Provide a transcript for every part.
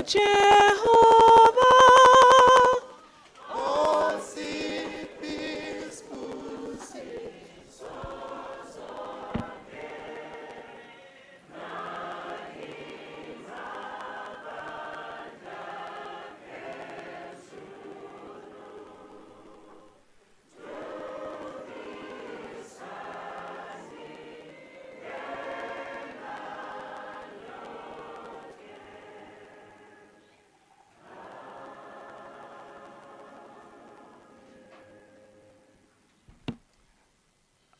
Jehovah.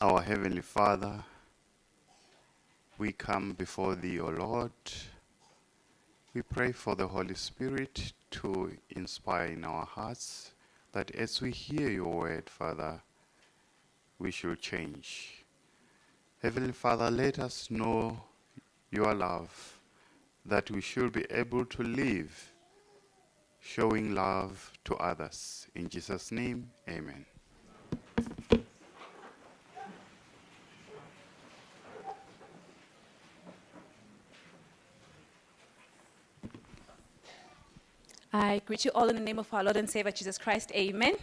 Our Heavenly Father, we come before Thee, O Lord. We pray for the Holy Spirit to inspire in our hearts, that as we hear Your word, Father, we should change. Heavenly Father, let us know Your love, that we should be able to live showing love to others. In Jesus' name, amen. I greet you all in the name of our Lord and Savior Jesus Christ. Amen.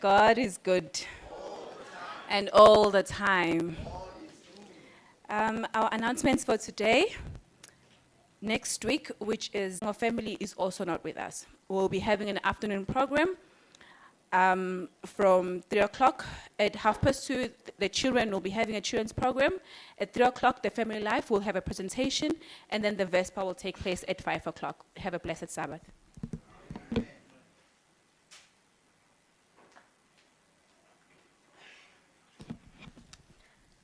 God is good. And all the time. Our announcements for today. Next week, which is our family, is also not with us. We'll be having an afternoon program from 3 o'clock. At 2:30, the children will be having a children's program. At 3 o'clock, the family life will have a presentation, and then the Vesper will take place at 5 o'clock. Have a blessed Sabbath.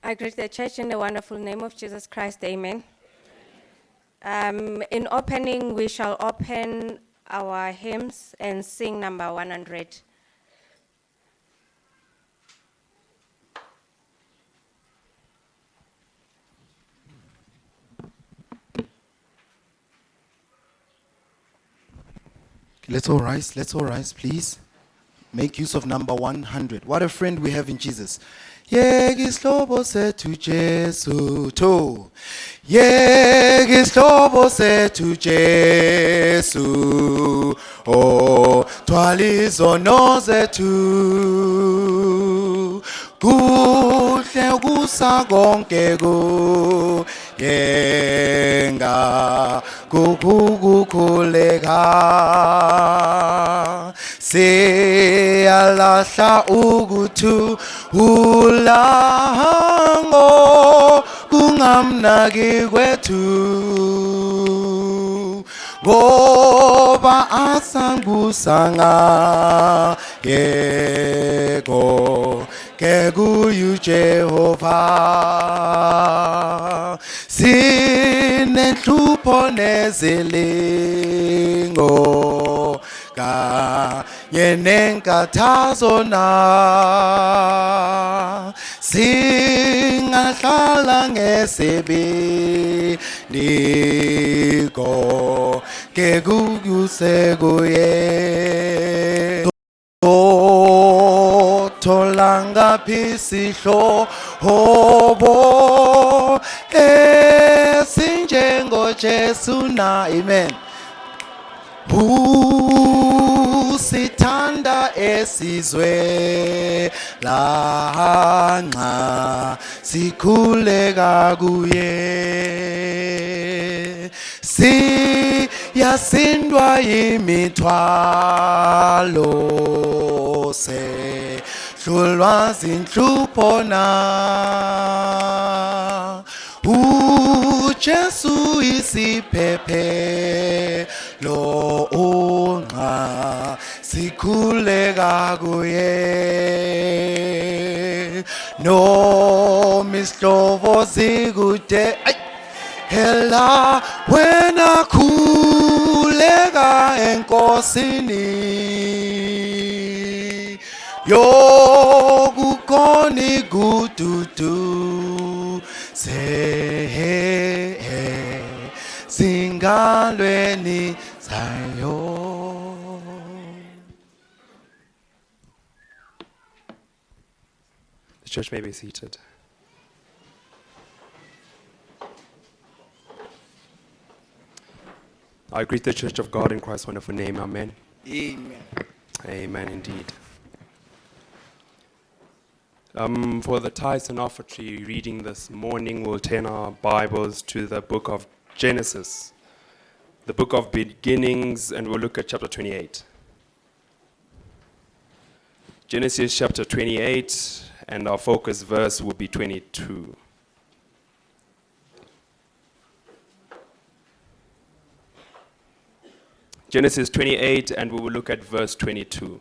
I greet the church in the wonderful name of Jesus Christ, amen. In opening, we shall open our hymns and sing number 100. Let's all rise, please. Make use of number 100. What a friend we have in Jesus. Yekislobo sethu Jesu to. Yekislobo sethu Jesu. Oh, twalizono zethu. Kuhle kusakonke ku. Yenga kukukhuleka. Siyalahla ukuthu ulango kungamnaki kwethu ngoba asangusanga yeko kekuyu Jehova sinenhlupho nezilingo kanye nenkathazo na singahlala ngesibindiko kekuyuse kuye tholanga phisihlobo esinjengo Jesu na amen. Usithanda esizwe lanxa sikhuleka kuye siyasindwa yimithwalo sehlulwa zinhlupho na uJesu isiphephe lo unqa sikhuleka kuye no mislovo zikude hela wena khuleka enkosini yokukoni gududu se singalweni zayo. The church may be seated. I greet the Church of God in Christ's wonderful name. Amen. Amen. Amen indeed. For the tithes and offertory reading this morning, we'll turn our Bibles to the book of Genesis, the book of beginnings, and we'll look at chapter 28. Genesis chapter 28, and our focus verse will be 22. Genesis 28, and we will look at verse 22.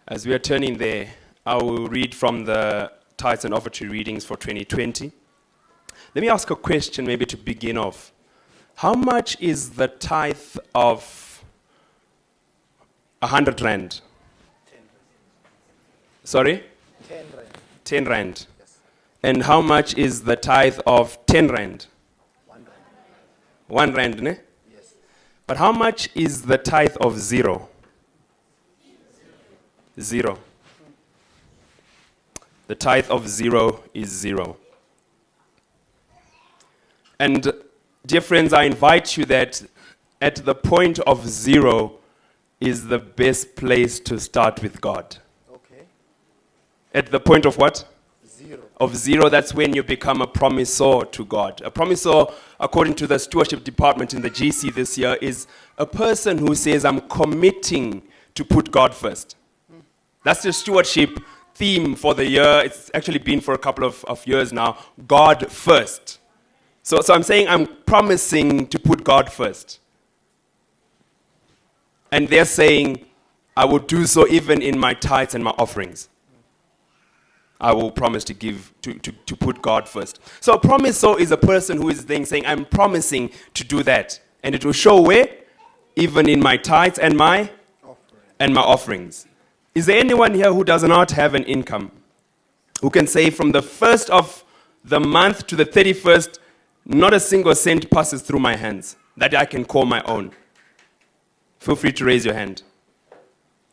As we are turning there, I will read from the tithes and offertory readings for 2020. Let me ask a question maybe to begin off. How much is the tithe of 100 rand? 10 rand. Sorry? 10 rand. 10 rand. Yes. And how much is the tithe of 10 rand? 1 rand. 1 rand, ne? Yes. But how much is the tithe of 0? 0. The tithe of 0 is 0. And dear friends, I invite you that at the point of 0 is the best place to start with God. Okay. At the point of what? 0. Of 0, that's when you become a promisor to God. A promisor, according to the stewardship department in the GC this year, is a person who says, I'm committing to put God first. That's the stewardship theme for the year. It's actually been for a couple of years now. God first. So I'm saying I'm promising to put God first. And they're saying, I will do so even in my tithes and my offerings. I will promise to give, to put God first. So a promisor is a person who is then saying, I'm promising to do that. And it will show where? Even in my tithes and my offerings. Is there anyone here who does not have an income? Who can say from the 1st of the month to the 31st, not a single cent passes through my hands that I can call my own? Feel free to raise your hand.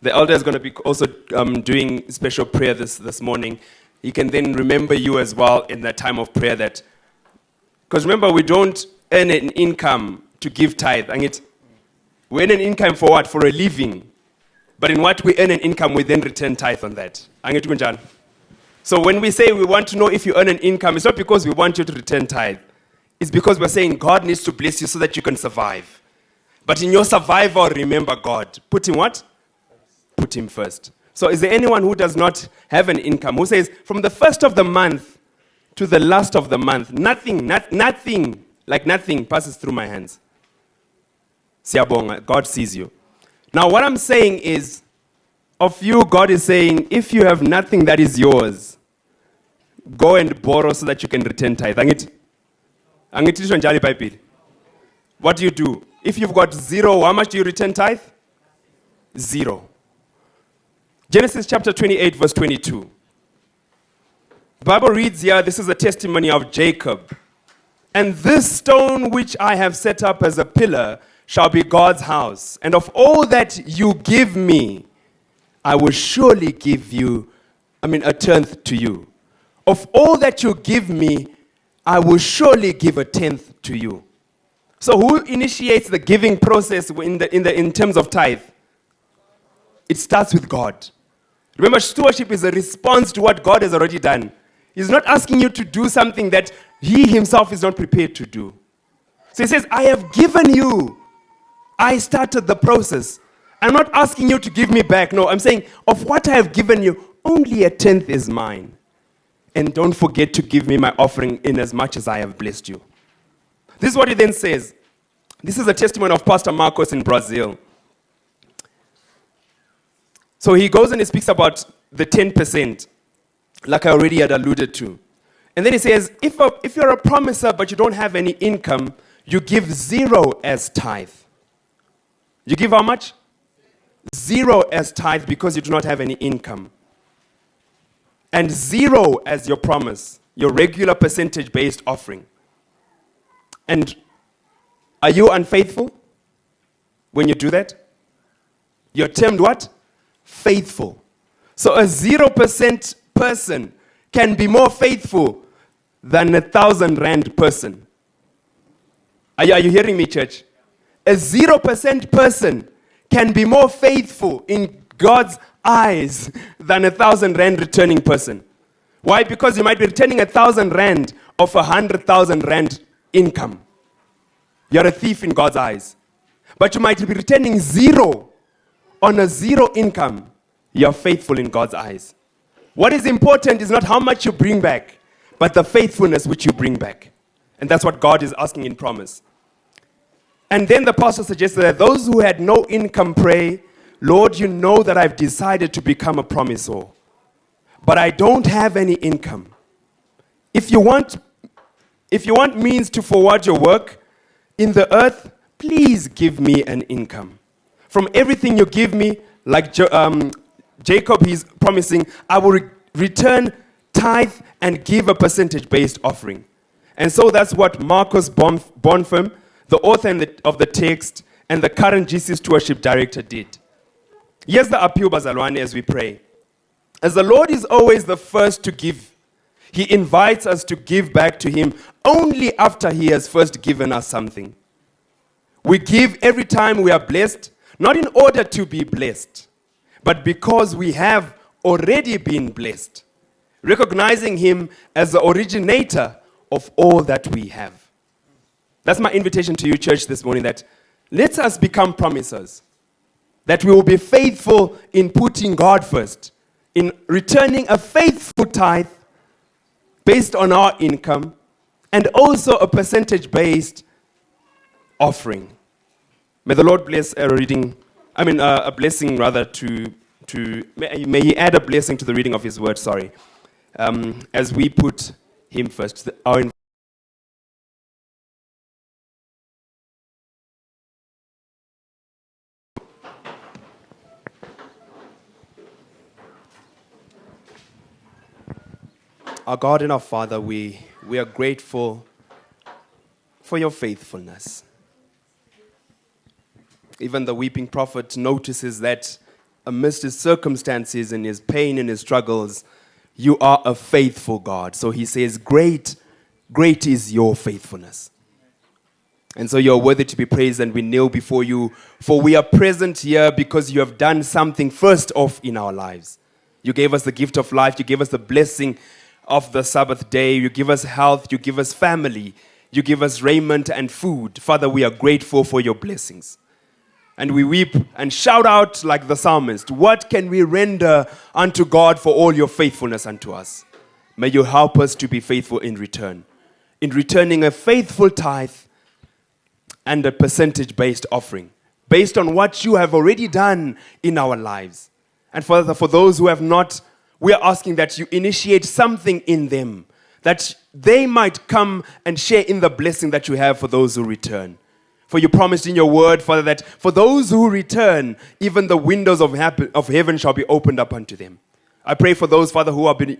The elder is going to be also doing special prayer this morning. He can then remember you as well in that time of prayer. That, because remember, we don't earn an income to give tithe. We earn an income for what? For a living. But in what we earn an income, we then return tithe on that. So when we say we want to know if you earn an income, it's not because we want you to return tithe. It's because we're saying God needs to bless you so that you can survive. But in your survival, remember God. Put him what? Put him first. So is there anyone who does not have an income, who says from the 1st of the month to the last of the month, nothing passes through my hands? Siyabonga, God sees you. Now, what I'm saying is, of you, God is saying, if you have nothing that is yours, go and borrow so that you can return tithe. What do you do? If you've got 0, how much do you return tithe? 0. Genesis chapter 28, verse 22. The Bible reads here, this is a testimony of Jacob. And this stone which I have set up as a pillar shall be God's house. And of all that you give me, I will surely give you, a tenth to you. Of all that you give me, I will surely give a tenth to you. So who initiates the giving process in terms of tithe? It starts with God. Remember, stewardship is a response to what God has already done. He's not asking you to do something that he himself is not prepared to do. So he says, I have given you. I started the process. I'm not asking you to give me back. No, I'm saying, of what I have given you, only a tenth is mine. And don't forget to give me my offering in as much as I have blessed you. This is what he then says. This is a testimony of Pastor Marcos in Brazil. So he goes and he speaks about the 10%, like I already had alluded to. And then he says, if you're a promiser but you don't have any income, you give 0 as tithe. You give how much? 0 as tithe because you do not have any income. And 0 as your promise, your regular percentage-based offering. And are you unfaithful when you do that? You're termed what? Faithful. So a 0% person can be more faithful than a 1,000 rand person. Are you hearing me, church? A 0% person can be more faithful in God's eyes than a 1,000 rand returning person. Why? Because you might be returning 1,000 rand of 100,000 rand income. You're a thief in God's eyes. But you might be returning 0 on a 0 income. You're faithful in God's eyes. What is important is not how much you bring back, but the faithfulness which you bring back. And that's what God is asking in promise. And then the pastor suggested that those who had no income pray, Lord, you know that I've decided to become a promisor, but I don't have any income. If you want means to forward your work in the earth, please give me an income. From everything you give me, like Jacob, he's promising, I will return tithe and give a percentage-based offering. And so that's what Marcus Bonfim, the author of the text, and the current GC Stewardship Director did. Here's the appeal, Bazalwane, as we pray. As the Lord is always the first to give, He invites us to give back to Him only after He has first given us something. We give every time we are blessed, not in order to be blessed, but because we have already been blessed, recognizing Him as the originator of all that we have. That's my invitation to you, church, this morning, that let us become promisers, that we will be faithful in putting God first, in returning a faithful tithe based on our income, and also a percentage-based offering. May the Lord bless a blessing rather may He add a blessing to the reading of His word, as we put Him first. Our God and our Father, we are grateful for your faithfulness. Even the weeping prophet notices that amidst his circumstances and his pain and his struggles, you are a faithful God. So he says, great is your faithfulness. And so you're worthy to be praised, and we kneel before you, for we are present here because you have done something first off in our lives. You gave us the gift of life. You gave us the blessing of the Sabbath day. You give us health. You give us family. You give us raiment and food. Father, we are grateful for your blessings. And we weep and shout out like the psalmist, what can we render unto God for all your faithfulness unto us? May you help us to be faithful in return, in returning a faithful tithe and a percentage-based offering, based on what you have already done in our lives. And Father, for those who have not, we are asking that you initiate something in them, that they might come and share in the blessing that you have for those who return. For you promised in your word, Father, that for those who return, even the windows of heaven shall be opened up unto them. I pray for those, Father, who have been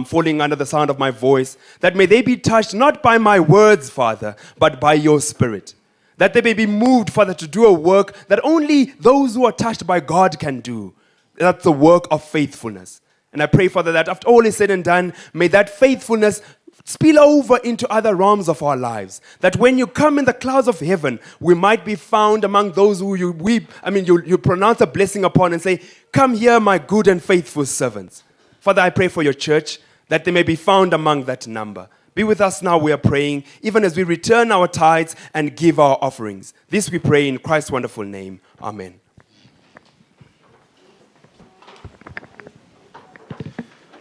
falling under the sound of my voice, that may they be touched not by my words, Father, but by your Spirit. That they may be moved, Father, to do a work that only those who are touched by God can do. That's the work of faithfulness. And I pray, Father, that after all is said and done, may that faithfulness spill over into other realms of our lives. That when you come in the clouds of heaven, we might be found among those who you pronounce a blessing upon and say, come here, my good and faithful servants. Father, I pray for your church, that they may be found among that number. Be with us now, we are praying, even as we return our tithes and give our offerings. This we pray in Christ's wonderful name. Amen.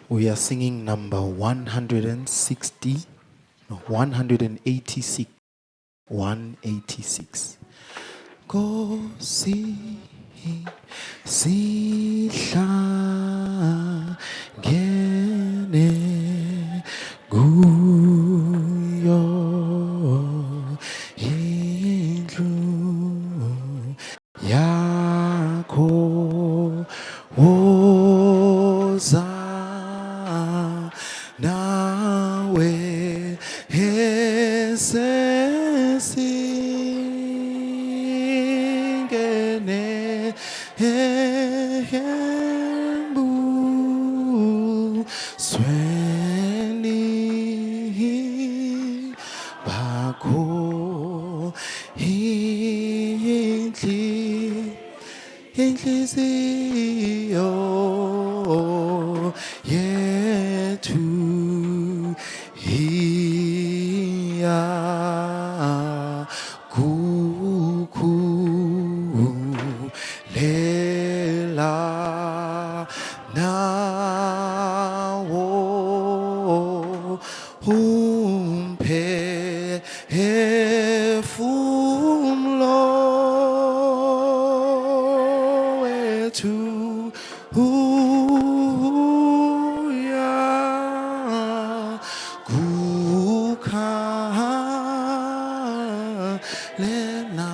We are singing number 186. 186. Kosi sihlangene kuyo indlu yakho woza nawe esesingene embusweni inhliziyo yethu lela nawo umphefumlo wethu uya kukhalela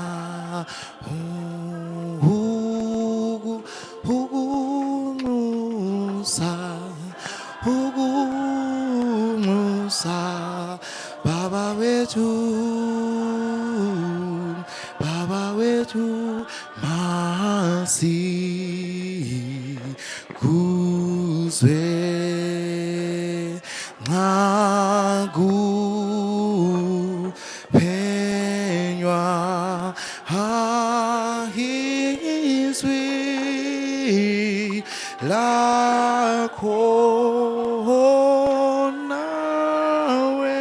ukunxusa baba wethu masikuzwe phenywa izwi lakho nawe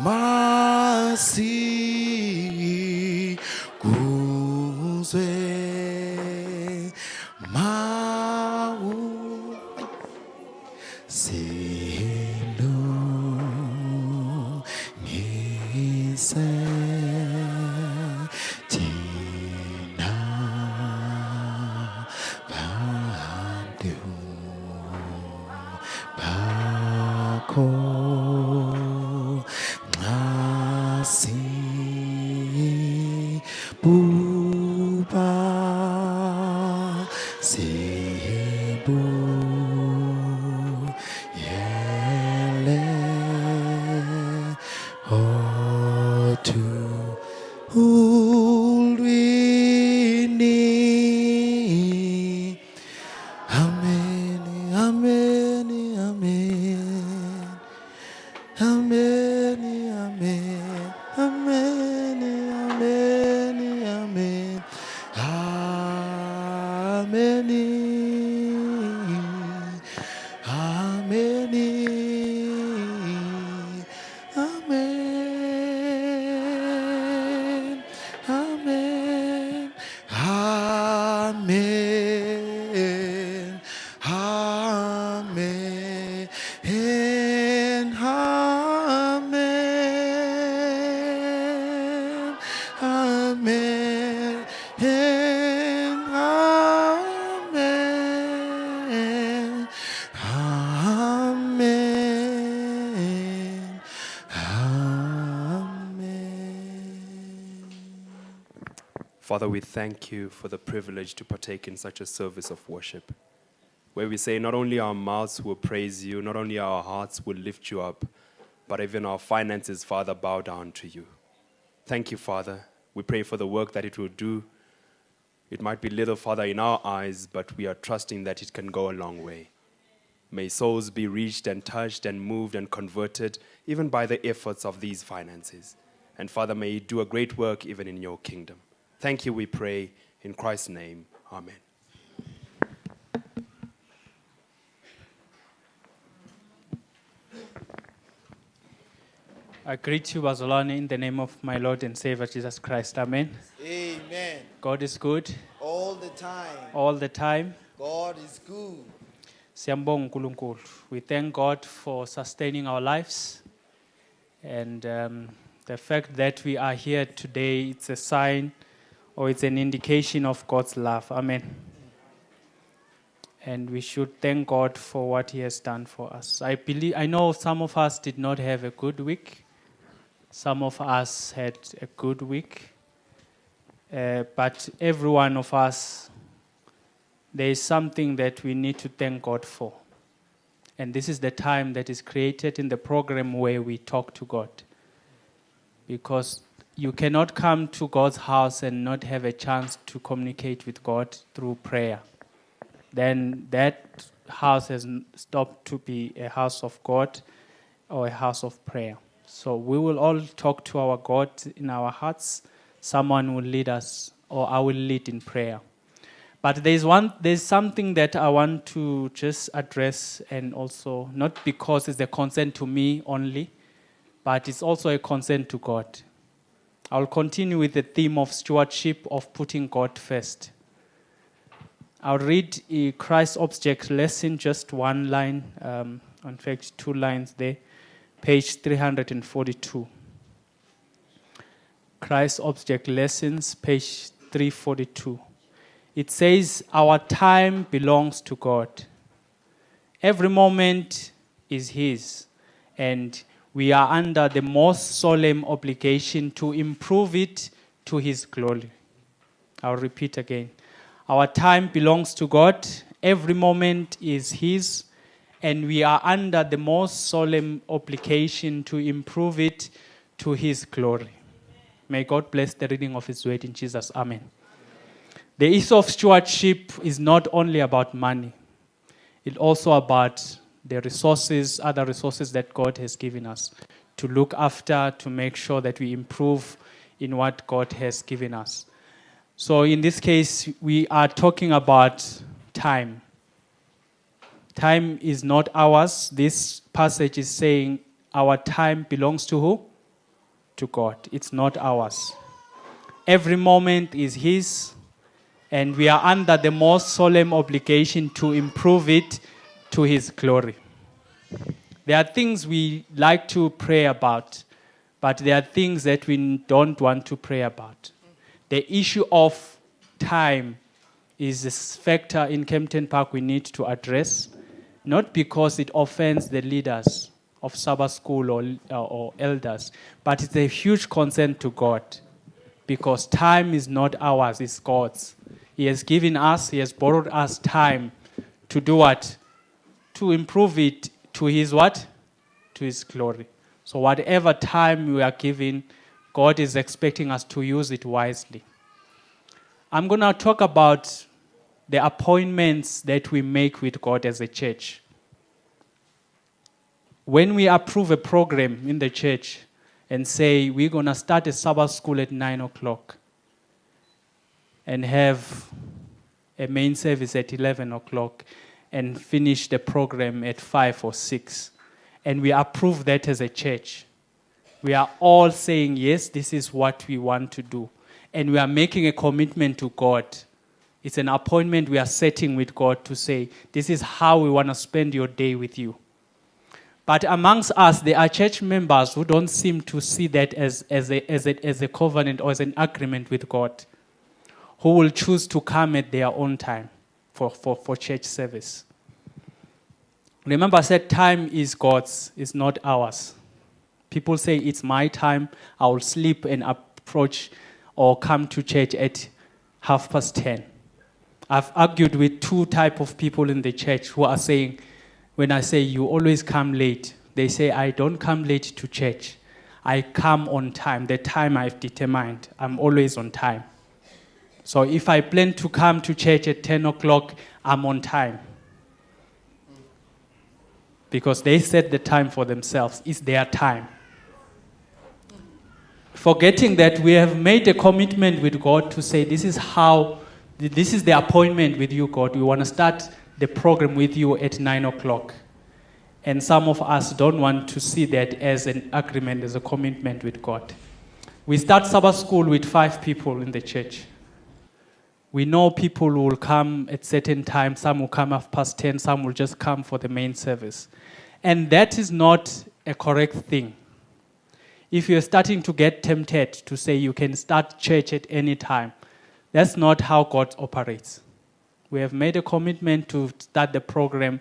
masikuzwe silungise thina bantu bakho nxa sibuba sibuyele otu ulwini. Amen, amen, amen. Amen, amen, amen, amen, amen. Amen. Amen. Amen. Amen. Amen. Amen. Amen. Amen. Amen. Amen. Father, we thank you for the privilege to partake in such a service of worship, where we say not only our mouths will praise you, not only our hearts will lift you up, but even our finances, Father, bow down to you. Thank you, Father. We pray for the work that it will do. It might be little, Father, in our eyes, but we are trusting that it can go a long way. May souls be reached and touched and moved and converted, even by the efforts of these finances. And Father, may you do a great work even in your kingdom. Thank you, we pray, in Christ's name. Amen. I greet you, Bazalwane, in the name of my Lord and Savior Jesus Christ. Amen. Amen. God is good All the time. all the time. God is good. Siyambonga uNkulunkulu. We thank God for sustaining our lives. And the fact that we are here today, it's a sign or it's an indication of God's love. Amen. And we should thank God for what He has done for us. I know some of us did not have a good week. Some of us had a good week. But every one of us, there is something that we need to thank God for. And this is the time that is created in the program where we talk to God. Because you cannot come to God's house and not have a chance to communicate with God through prayer. Then that house has stopped to be a house of God or a house of prayer. So we will all talk to our God in our hearts. Someone will lead us or I will lead in prayer. But there's something that I want to just address, and also not because it's a concern to me only, but it's also a concern to God. I'll continue with the theme of stewardship, of putting God first. I'll read Christ's Object Lesson, just one line, in fact 2 lines there, page 342. Christ's Object Lessons, page 342. It says, our time belongs to God. Every moment is His, and we are under the most solemn obligation to improve it to His glory. I'll repeat again. Our time belongs to God. Every moment is His, and we are under the most solemn obligation to improve it to His glory. May God bless the reading of His word in Jesus. Amen. The issue of stewardship is not only about money. It's also about the resources, other resources that God has given us to look after, to make sure that we improve in what God has given us. So in this case, we are talking about time. Time is not ours. This passage is saying our time belongs to who? To God. It's not ours. Every moment is His, and we are under the most solemn obligation to improve it to His glory. There are things we like to pray about, but there are things that we don't want to pray about. The issue of time is a factor in Kempton Park we need to address, not because it offends the leaders of Sabbath school or elders, but it's a huge concern to God, because time is not ours, it's God's. He has given us, He has borrowed us time to do what? To improve it to His what? To His glory. So whatever time we are given, God is expecting us to use it wisely. I'm going to talk about the appointments that we make with God as a church. When we approve a program in the church and say we're going to start a Sabbath school at 9 o'clock, and have a main service at 11 o'clock and finish the program at 5 or 6. And we approve that as a church. We are all saying, yes, this is what we want to do. And we are making a commitment to God. It's an appointment we are setting with God to say, this is how we want to spend your day with you. But amongst us, there are church members who don't seem to see that as a covenant or as an agreement with God, who will choose to come at their own time for church service. Remember, I said time is God's, it's not ours. People say, it's my time, I will sleep and approach or come to church at 10:30. I've argued with 2 types of people in the church who are saying, when I say you always come late, they say I don't come late to church. I come on time, the time I've determined. I'm always on time. So if I plan to come to church at 10 o'clock, I'm on time. Because they set the time for themselves. It's their time. Forgetting that we have made a commitment with God to say, this is the appointment with you, God. We want to start the program with you at 9 o'clock. And some of us don't want to see that as an agreement, as a commitment with God. We start Sabbath school with 5 people in the church. We know people will come at certain times. Some will come 10:30. Some will just come for the main service. And that is not a correct thing. If you're starting to get tempted to say you can start church at any time, that's not how God operates. We have made a commitment to start the program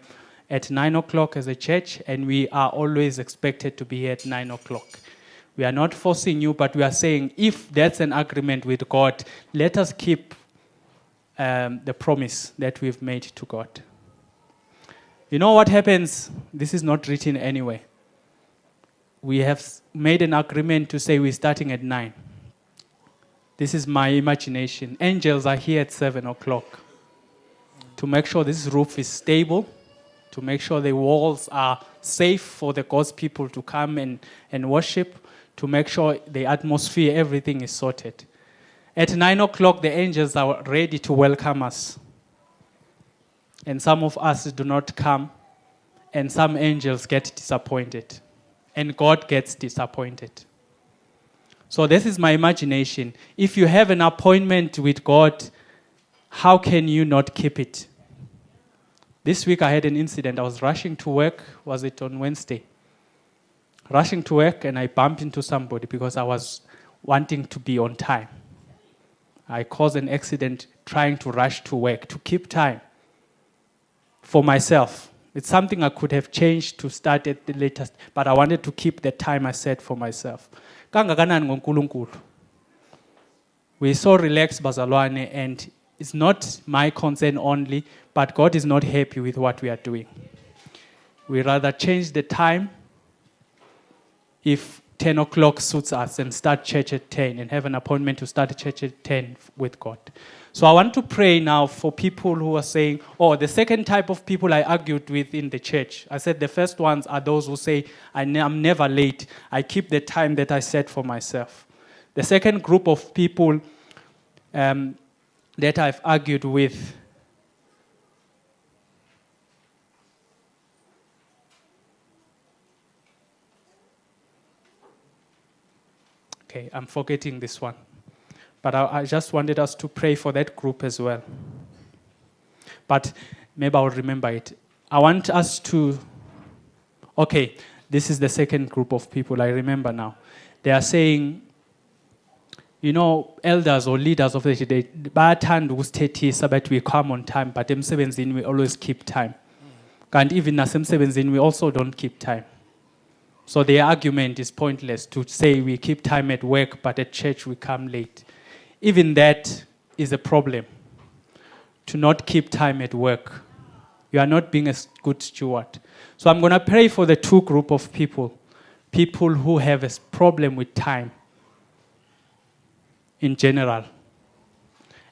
at 9 o'clock as a church, and we are always expected to be here at 9 o'clock. We are not forcing you, but we are saying if that's an agreement with God, let us keep the promise that we've made to God. You know what happens? This is not written anywhere. We have made an agreement to say we're starting at 9. This is my imagination. Angels are here at 7 o'clock to make sure this roof is stable, to make sure the walls are safe for the God's people to come and worship, to make sure the atmosphere, everything is sorted. At 9 o'clock, the angels are ready to welcome us. And some of us do not come, and some angels get disappointed. And God gets disappointed. So this is my imagination. If you have an appointment with God, how can you not keep it? This week I had an incident. I was rushing to work. Was it on Wednesday? Rushing to work, and I bumped into somebody because I was wanting to be on time. I caused an accident trying to rush to work, to keep time for myself. It's something I could have changed to start at the latest, but I wanted to keep the time I set for myself. Kangakanani ngoNkulunkulu. We're so relaxed, bazalwane, and it's not my concern only, but God is not happy with what we are doing. We rather change the time if 10 o'clock suits us and start church at 10 and have an appointment to start church at 10 with God. So I want to pray now for people who are saying, the second type of people I argued with in the church. I said the first ones are those who say, I'm never late. I keep the time that I set for myself. The second group of people that I've argued with okay, I'm forgetting this one. But I just wanted us to pray for that group as well. But maybe I'll remember it. I want us to... Okay, this is the second group of people I remember now. They are saying, elders or leaders of the church, bayathanda ukusithethisa but we come on time, but emsebenzini we always keep time. And even nasemsebenzini we also don't keep time. So the argument is pointless to say we keep time at work, but at church we come late. Even that is a problem, to not keep time at work. You are not being a good steward. So I'm going to pray for the two group of people who have a problem with time in general,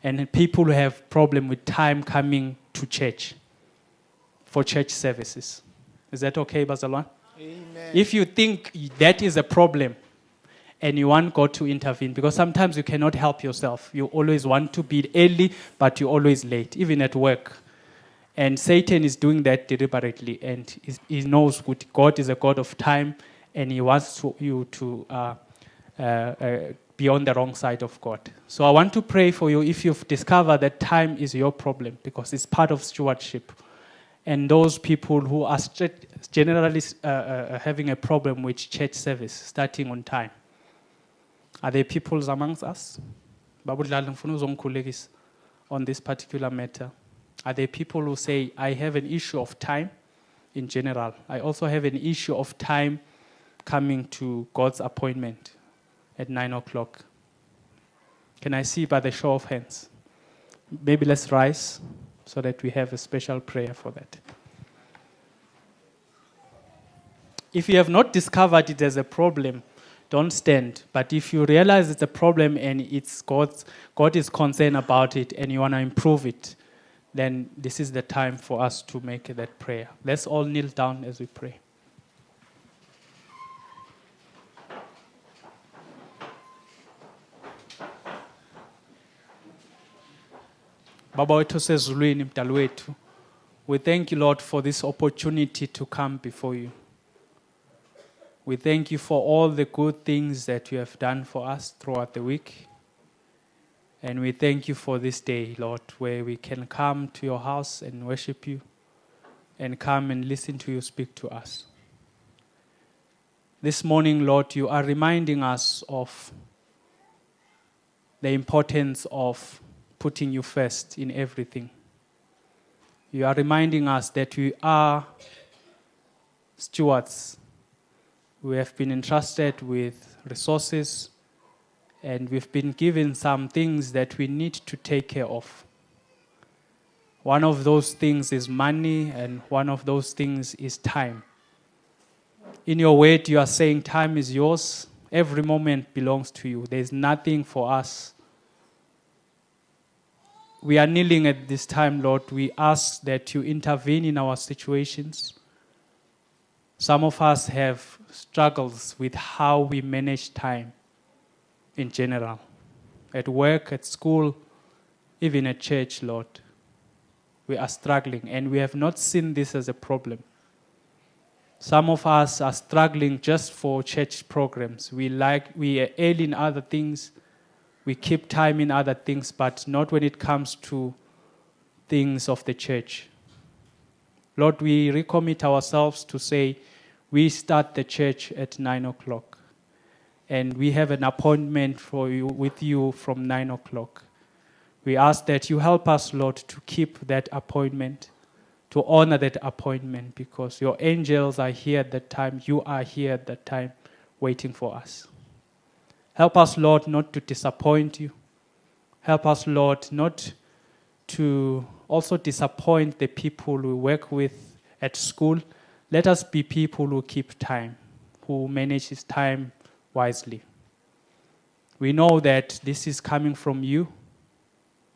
and people who have problem with time coming to church for church services. Is that okay, Bazalwan? Amen. If you think that is a problem and you want God to intervene, because sometimes you cannot help yourself. You always want to be early, but you're always late, even at work. And Satan is doing that deliberately, and he knows God is a God of time, and he wants you to be on the wrong side of God. So I want to pray for you if you've discovered that time is your problem, because it's part of stewardship. And those people who are generally having a problem with church service, starting on time. Are there people amongst us? On this particular matter. Are there people who say, I have an issue of time in general. I also have an issue of time coming to God's appointment at 9 o'clock. Can I see by the show of hands? Maybe let's rise so that we have a special prayer for that. If you have not discovered it as a problem, don't stand. But if you realize it's a problem and it's God is concerned about it and you want to improve it, then this is the time for us to make that prayer. Let's all kneel down as we pray. Baba wethu sezulwini mdali wethu, we thank you, Lord, for this opportunity to come before you. We thank you for all the good things that you have done for us throughout the week. And we thank you for this day, Lord, where we can come to your house and worship you and come and listen to you speak to us. This morning, Lord, you are reminding us of the importance of putting you first in everything. You are reminding us that we are stewards. We have been entrusted with resources, and we've been given some things that we need to take care of. One of those things is money, and one of those things is time. In your word, you are saying time is yours. Every moment belongs to you. There's nothing for us. We are kneeling at this time, Lord. We ask that you intervene in our situations. Some of us have struggles with how we manage time in general. at work, at school, even at church, Lord. We are struggling, and we have not seen this as a problem. Some of us are struggling just for church programs. We are early in other things. We keep time in other things, but not when it comes to things of the church. Lord, we recommit ourselves to say, we start the church at 9 o'clock. And we have an appointment with you from 9 o'clock. We ask that you help us, Lord, to keep that appointment, to honor that appointment, because your angels are here at that time. You are here at that time waiting for us. Help us, Lord, not to disappoint you. Help us, Lord, not to also disappoint the people we work with at school. Let us be people who keep time, who manage his time wisely. We know that this is coming from you.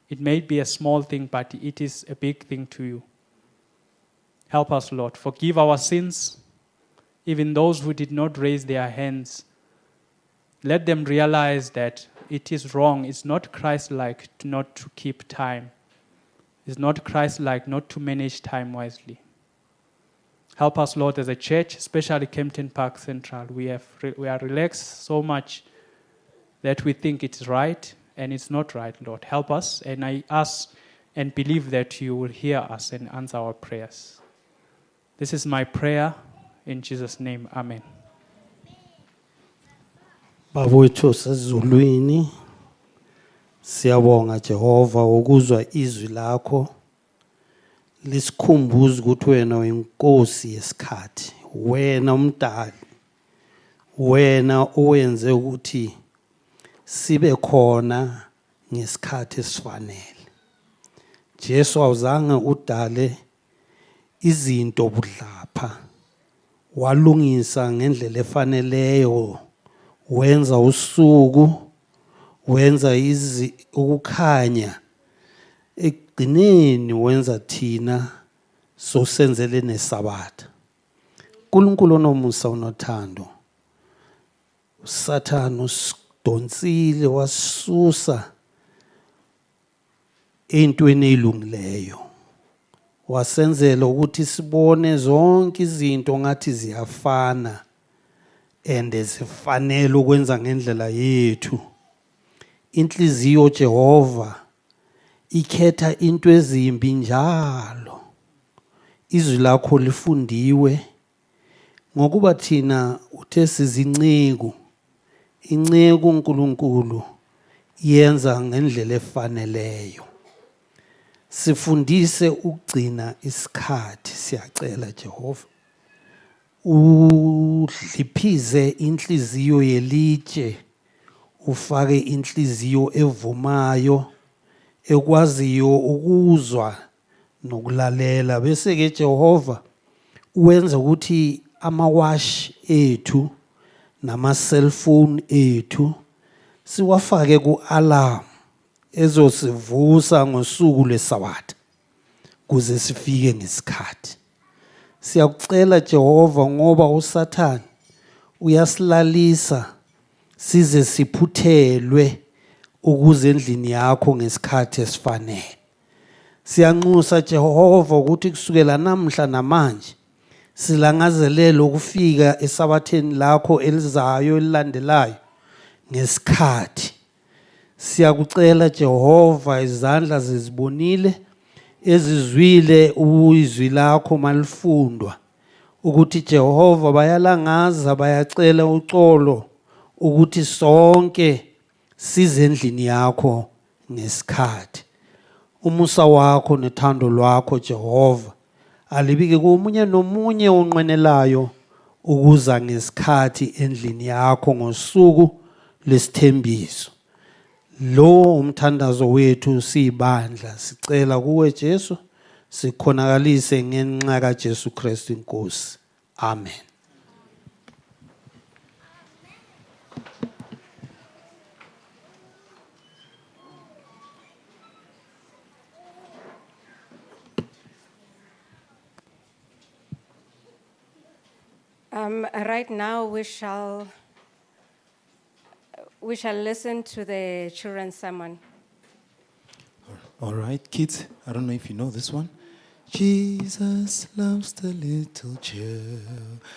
It may be a small thing, but it is a big thing to you. Help us, Lord. Forgive our sins, even those who did not raise their hands. Let them realize that it is wrong. It's not Christ-like not to keep time. It's not Christ-like not to manage time wisely. Help us, Lord, as a church, especially Kempton Park Central. We are relaxed so much that we think it's right, and it's not right, Lord. Help us, and I ask and believe that you will hear us and answer our prayers. This is my prayer. In Jesus' name, amen. Bawethu sezulwini siyabonga Jehova ukuzwa izwi lakho lisikhumbuza ukuthi wena uyinkosi yesikhathi, wena umdali, wena owenze ukuthi sibe khona ngesikhathi esifanele. Jesu awuzange udale izinto budlapha, walungisa ngendlela efaneleyo, wenza usuku, wenza ukukhanya, ekugcineni wenza thina sosenzele nesabatha. uNkulunkulu onomusa unothando, uSathane usidonsile wasisusa entweni ezilungileyo, wasenzela ukuthi sibone zonke izinto ngathi ziyafana and zifanele ukwenza ngendlela yethu. Inhliziyo Jehova ikhetha into ezimbi njalo. Izwi lakho lifundiwe ngokuba thina uthe sizinceku, inceku uNkulunkulu yenza ngendlela efaneleyo. Sifundise ukugcina isikhathi, siyacela Jehova. Udliphize inhliziyo yelitshe, ufake inhliziyo evumayo, ekwaziyo ukuzwa nokulalela. Bese ke Jehova uwenza ukuthi amawashi ethu nama cellphone ethu siwafake ku-alarm ezosivusa ngosuku lweSabatha kuze sifike ngesikhathi. Siyakucela Jehova ngoba uSathane uyasilalisa size siphuthelwe ukuze endlini yakho ngesikhathi esifanele. Siyanxusa Jehova ukuthi kusukela namhla namanje silangazelele ukufika esabatheni lakho elizayo elilandelayo ngesikhathi. Siyakucela Jehova, izandla zizibonile ezizwile izwi lakho malifundwa ukuthi Jehova bayalangaza, bayacela uxolo ukuthi sonke size endlini yakho ngesikhathi. Umusa wakho nethando lwakho Jehova alibike komunye nomunye onqwenelayo ukuza ngesikhathi endlini yakho ngosuku lesithembiso. Lo umthandazo wethu sibandla sicela kuwe Jesu, sikhonakalise ngenxa kaJesu Kristu inkosi. Amen. Right now we We shall listen to the children's sermon. All right, kids, I don't know if you know this one. Jesus loves the little children,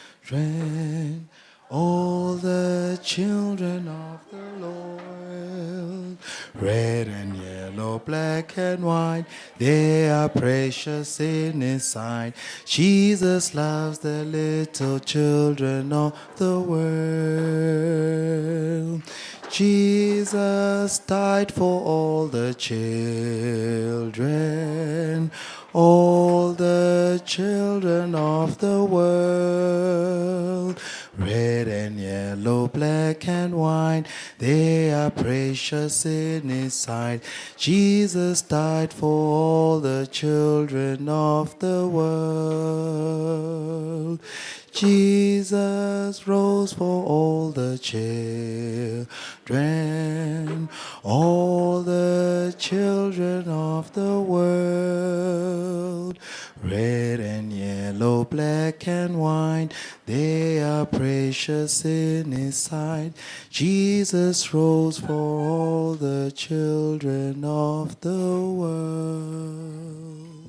all the children of the Lord. Red and yellow, black and white, they are precious in His sight. Jesus loves the little children of the world. Jesus died for all the children of the world. Red and yellow, black and white, they are precious in His sight. Jesus died for all the children of the world. Jesus rose for all the children of the world. Red and yellow, black and white, they are precious in His sight. Jesus rose for all the children of the world.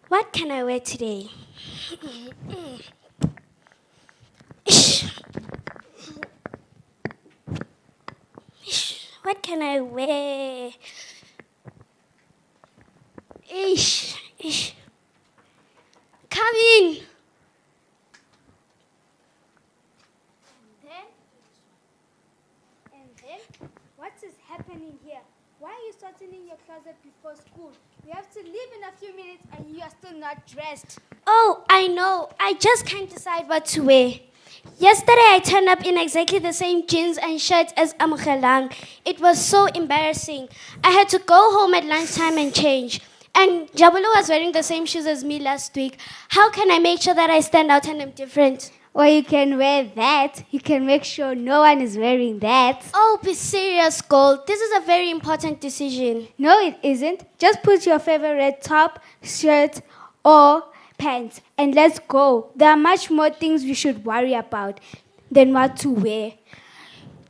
What can I wear today? What can I wear? Come in. And then, what is happening here? Why are you starting in your closet before school? We have to leave in a few minutes and you are still not dressed. Oh, I know. I just can't decide what to wear. Yesterday, I turned up in exactly the same jeans and shirts as Amkhelang. It was so embarrassing. I had to go home at lunchtime and change. And Jabulu was wearing the same shoes as me last week. How can I make sure that I stand out and am different? Or you can wear that. You can make sure no one is wearing that. Oh, be serious, Gold. This is a very important decision. No, it isn't. Just put your favorite top, shirt, or pants and let's go. There are much more things we should worry about than what to wear.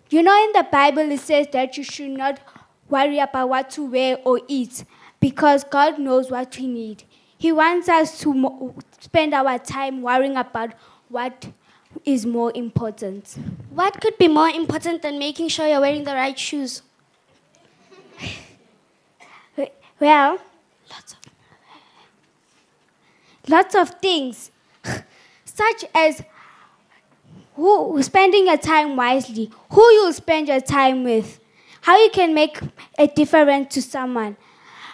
You know, in the Bible it says that you should not worry about what to wear or eat because God knows what we need. He wants us to spend our time worrying about what is more important. What could be more important than making sure you're wearing the right shoes? Well, lots of things, such as spending your time wisely, who you'll spend your time with, how you can make a difference to someone,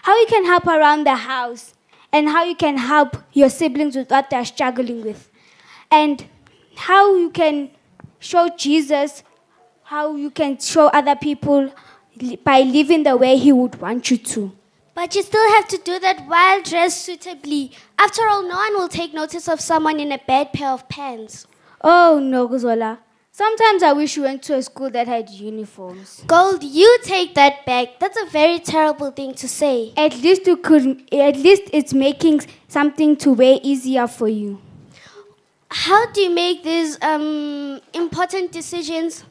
how you can help around the house, and how you can help your siblings with what they're struggling with, and how you can show Jesus, how you can show other people by living the way He would want you to. But you still have to do that while dressed suitably. After all, no one will take notice of someone in a bad pair of pants. Oh no, Guzola. Sometimes I wish we went to a school that had uniforms. Gold, you take that back. That's a very terrible thing to say. At least it's making something to wear easier for you. How do you make these important decisions?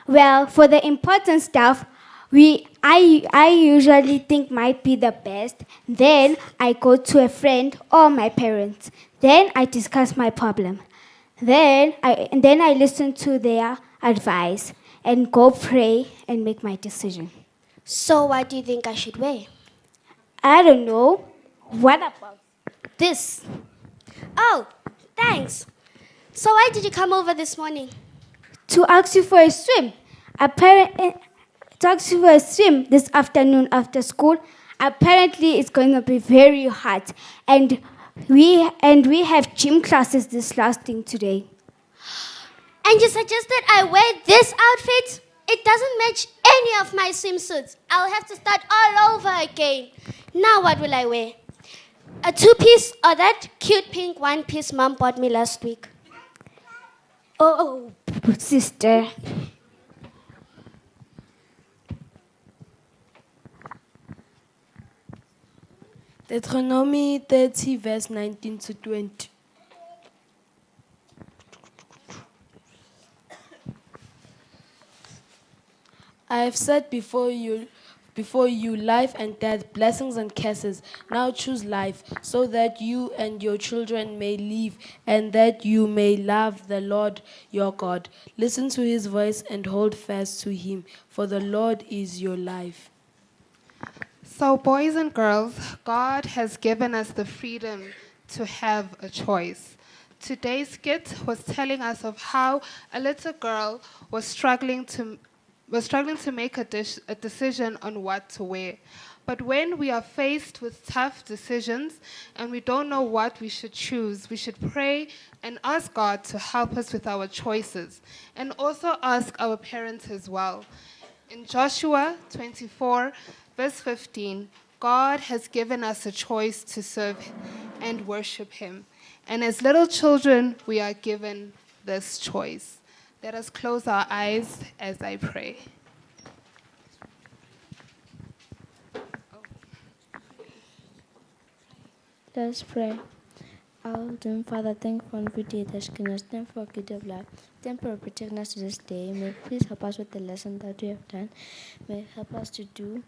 Well, for the important stuff, I usually think might be the best. Then I go to a friend or my parents. Then I discuss my problem. Then I listen to their advice and go pray and make my decision. So what do you think I should wear? I don't know. What about This. Oh, thanks. So why did you come over this morning? to ask you for a swim? To ask you for a swim this afternoon after school. Apparently, it's going to be very hot, and we have gym classes this last thing today. And you suggested I wear this outfit? It doesn't match any of my swimsuits. I'll have to start all over again. Now what will I wear? A two-piece or that cute pink one-piece Mom bought me last week? Oh, sister. Deuteronomy 30, verse 19 to 20. I have set before you life and death, blessings and curses. Now choose life, so that you and your children may live, and that you may love the Lord your God. Listen to his voice and hold fast to him, for the Lord is your life. So, boys and girls, God has given us the freedom to have a choice. Today's skit was telling us of how a little girl was struggling to make a decision on what to wear. But when we are faced with tough decisions and we don't know what we should choose, we should pray and ask God to help us with our choices, and also ask our parents as well. In Joshua 24, verse 15, God has given us a choice to serve and worship him. And as little children, we are given this choice. Let us close our eyes as I pray. Let's pray. Our dear Father, thank you for every day that's given us. Thank you for good of life. Thank you for protecting us this day. May you please help us with the lesson that we have done. May you help us to do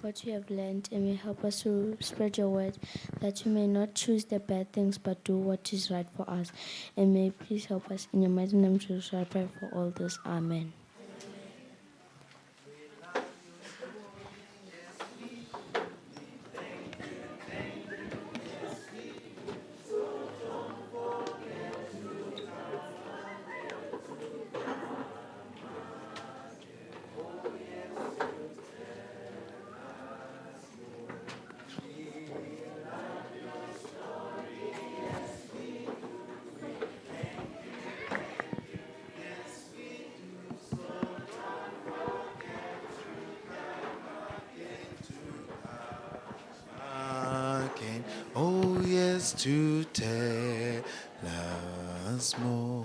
what you have learned, and may help us to spread your word, that we may not choose the bad things but do what is right for us. And may you please help us in your mighty name, Jesus. I pray for all this. Amen. Again, oh yes, to tell us more.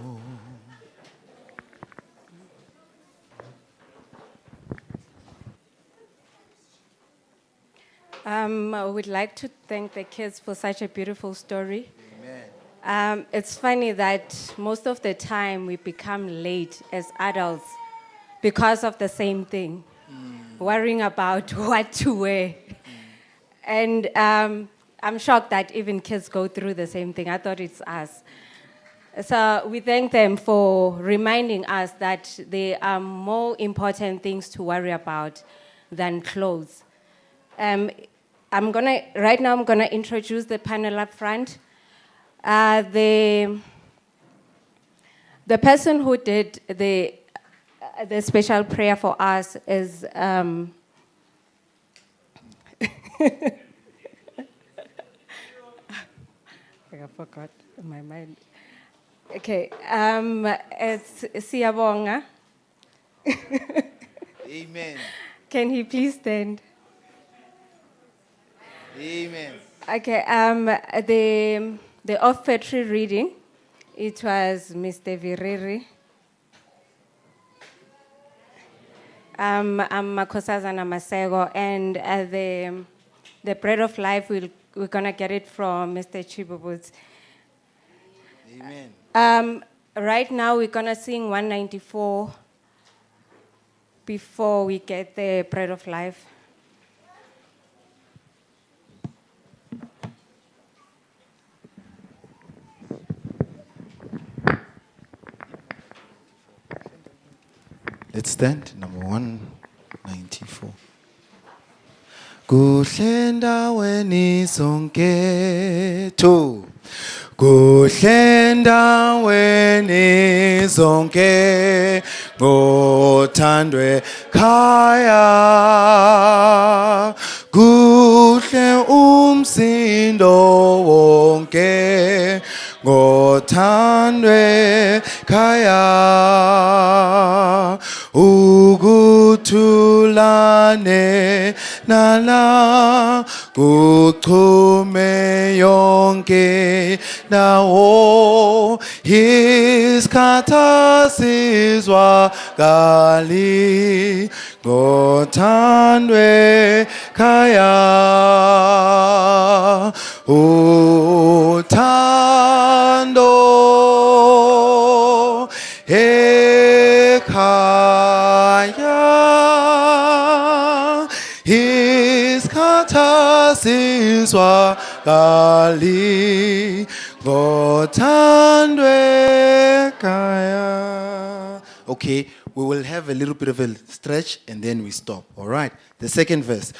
I would like to thank the kids for such a beautiful story. It's funny that most of the time we become late as adults because of the same thing, worrying about what to wear. And I'm shocked that even kids go through the same thing. I thought it's us. So we thank them for reminding us that there are more important things to worry about than clothes. I'm gonna introduce the panel up front. The person who did the special prayer for us is I forgot in my mind. Okay, it's Siyabonga. Amen. Can he please stand? Amen. Okay, the offertory reading, it was Mr. Viriri. I'm Makosazana Masego, and the bread of life, we're going to get it from Mr. Chibubut's. Amen. Right now, we're going to sing 194 before we get the bread of life. Let's stand. Number 194. Kuhle endaweni zonke. 2. Kuhle endaweni zonke ngothandwe khaya. Kuhle umsindo wonke ngothandwe khaya. Ukuthulane nala kuchume yonke nawo isikhatha sizwakali ngothandwe khaya. Uthando ekhaya isikhatha sizwakali ngothandwe khaya. Okay, we will have a little bit of a stretch and then we stop. All right. The second verse.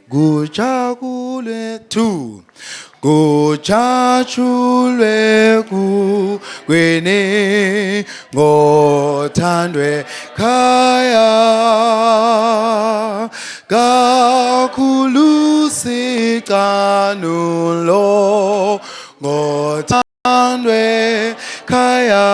Gujagule 2. Gujachulwe kukwene ngothandwe khaya. Kakhulu sikanulo ngothandwe khaya.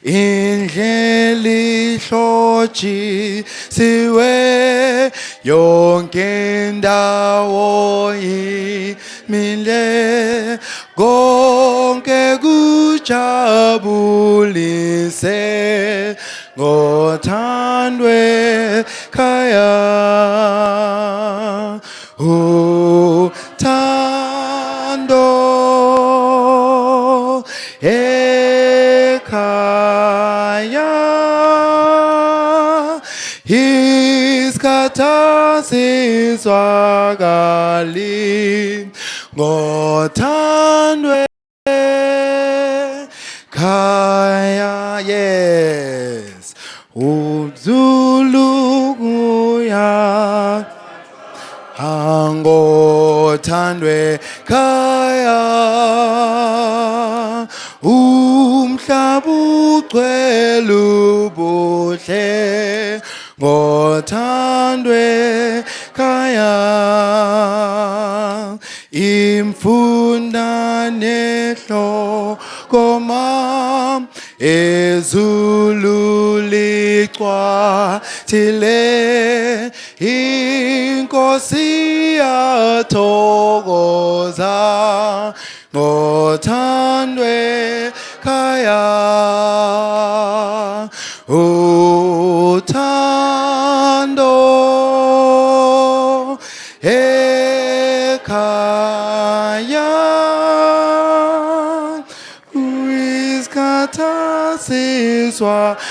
Indlela ihloji siwe yonke ndawo imile konke kujabulise ngothandwe khaya. Uthando ekhaya isikhatha sizwakali ngothandwe khaya. Yes. Uzulu kuya ngothandwe khaya. Umhlaba ugcwele ubuhle ngothandwe khaya. Imfunda nehlokoma ezulu licwathile. Inkosi yathokoza ngothandwe khaya. Uthando ekhaya isikhatha sizwakali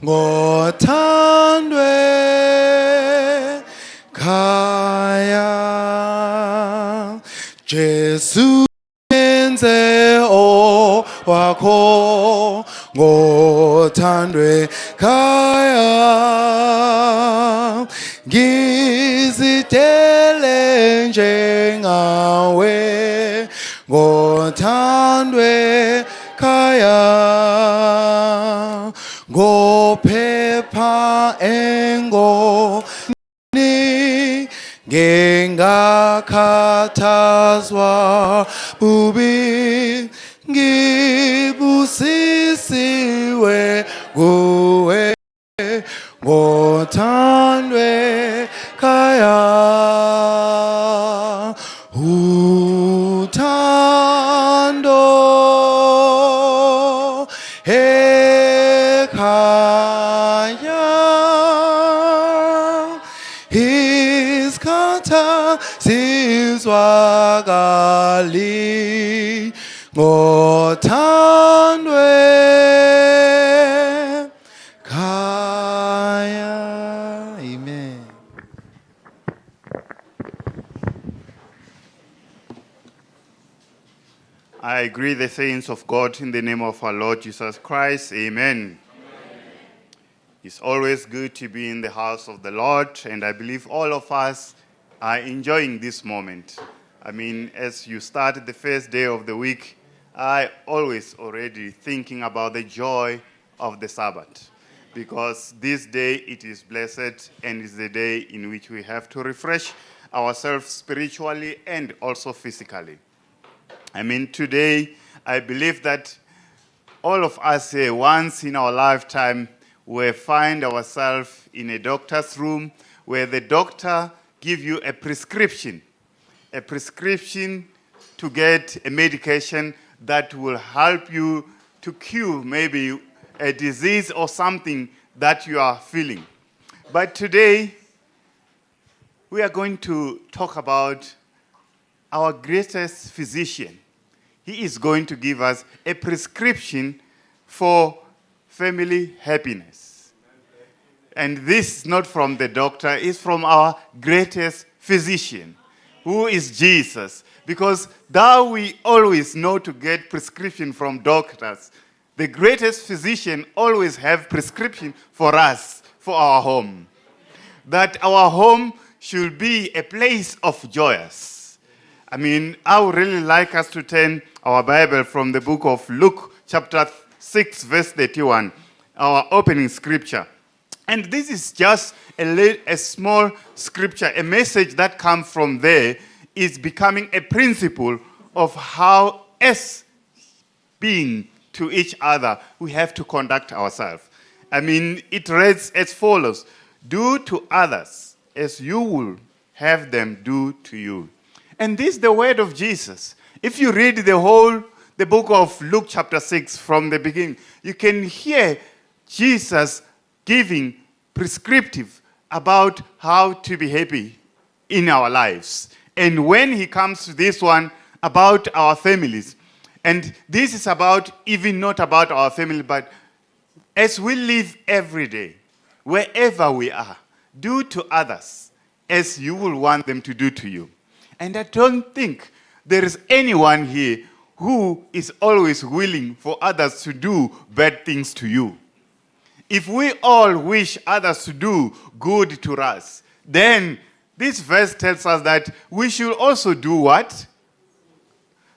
ngothandwe khaya. Jesu enze owakho ngothandwe khaya. Ngizidele njengawe ngothandwe khaya. Ngophepha engoni ngengakhathazwa bubi ngibusisiwe kuwe ngothandwe khaya. Uthando singazizwakali ngothandwe khaya. Amen. I agree the saints of God in the name of our Lord Jesus Christ. Amen. It's always good to be in the house of the Lord, and I believe all of us are enjoying this moment. I mean, as you start the first day of the week, I always already thinking about the joy of the Sabbath, because this day it is blessed and is the day in which we have to refresh ourselves spiritually and also physically. I mean, today, I believe that all of us here, once in our lifetime, will find ourselves in a doctor's room where the doctor gives you a prescription to get a medication that will help you to cure maybe a disease or something that you are feeling. But today, we are going to talk about our greatest physician. He is going to give us a prescription for family happiness. And this is not from the doctor, it's from our greatest physician, who is Jesus. Because though we always know to get prescription from doctors, the greatest physician always have prescription for us, for our home. That our home should be a place of joyous. I mean, I would really like us to turn our Bible from the book of Luke, chapter 6, verse 31, our opening scripture. And this is just a small scripture, a message that comes from there is becoming a principle of how, as being to each other, we have to conduct ourselves. I mean, it reads as follows: do to others as you will have them do to you. And this is the word of Jesus. If you read the book of Luke chapter 6 from the beginning, you can hear Jesus giving prescriptive about how to be happy in our lives. And when he comes to this one about our families, and this is about even not about our family, but as we live every day, wherever we are, do to others as you will want them to do to you. And I don't think there is anyone here who is always willing for others to do bad things to you. If we all wish others to do good to us, then this verse tells us that we should also do what?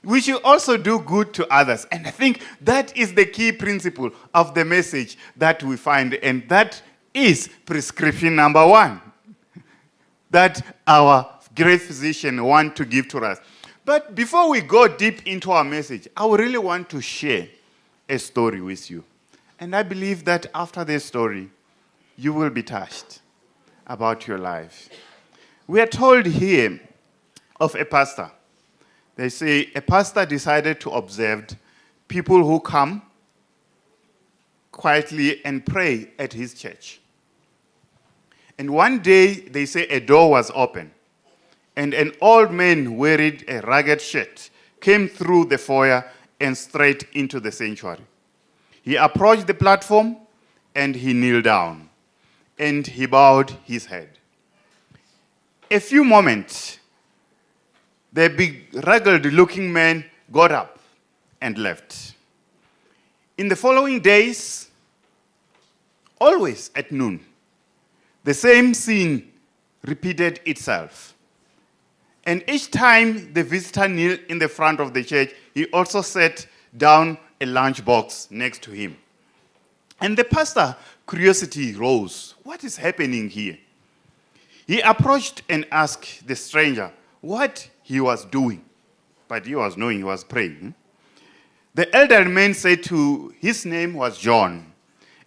We should also do good to others. And I think that is the key principle of the message that we find. And that is prescription number 1 that our great physician wants to give to us. But before we go deep into our message, I would really want to share a story with you. And I believe that after this story, you will be touched about your life. We are told here of a pastor. They say a pastor decided to observe people who come quietly and pray at his church. And one day, they say a door was open, and an old man wearing a ragged shirt came through the foyer and straight into the sanctuary. He approached the platform, and he kneeled down, and he bowed his head. A few moments, the bedraggled-looking man got up and left. In the following days, always at noon, the same scene repeated itself. And each time the visitor kneeled in the front of the church, he also set down a lunchbox next to him. And the pastor's curiosity rose. What is happening here? He approached and asked the stranger what he was doing. But he was knowing he was praying. The elderly man said his name was John,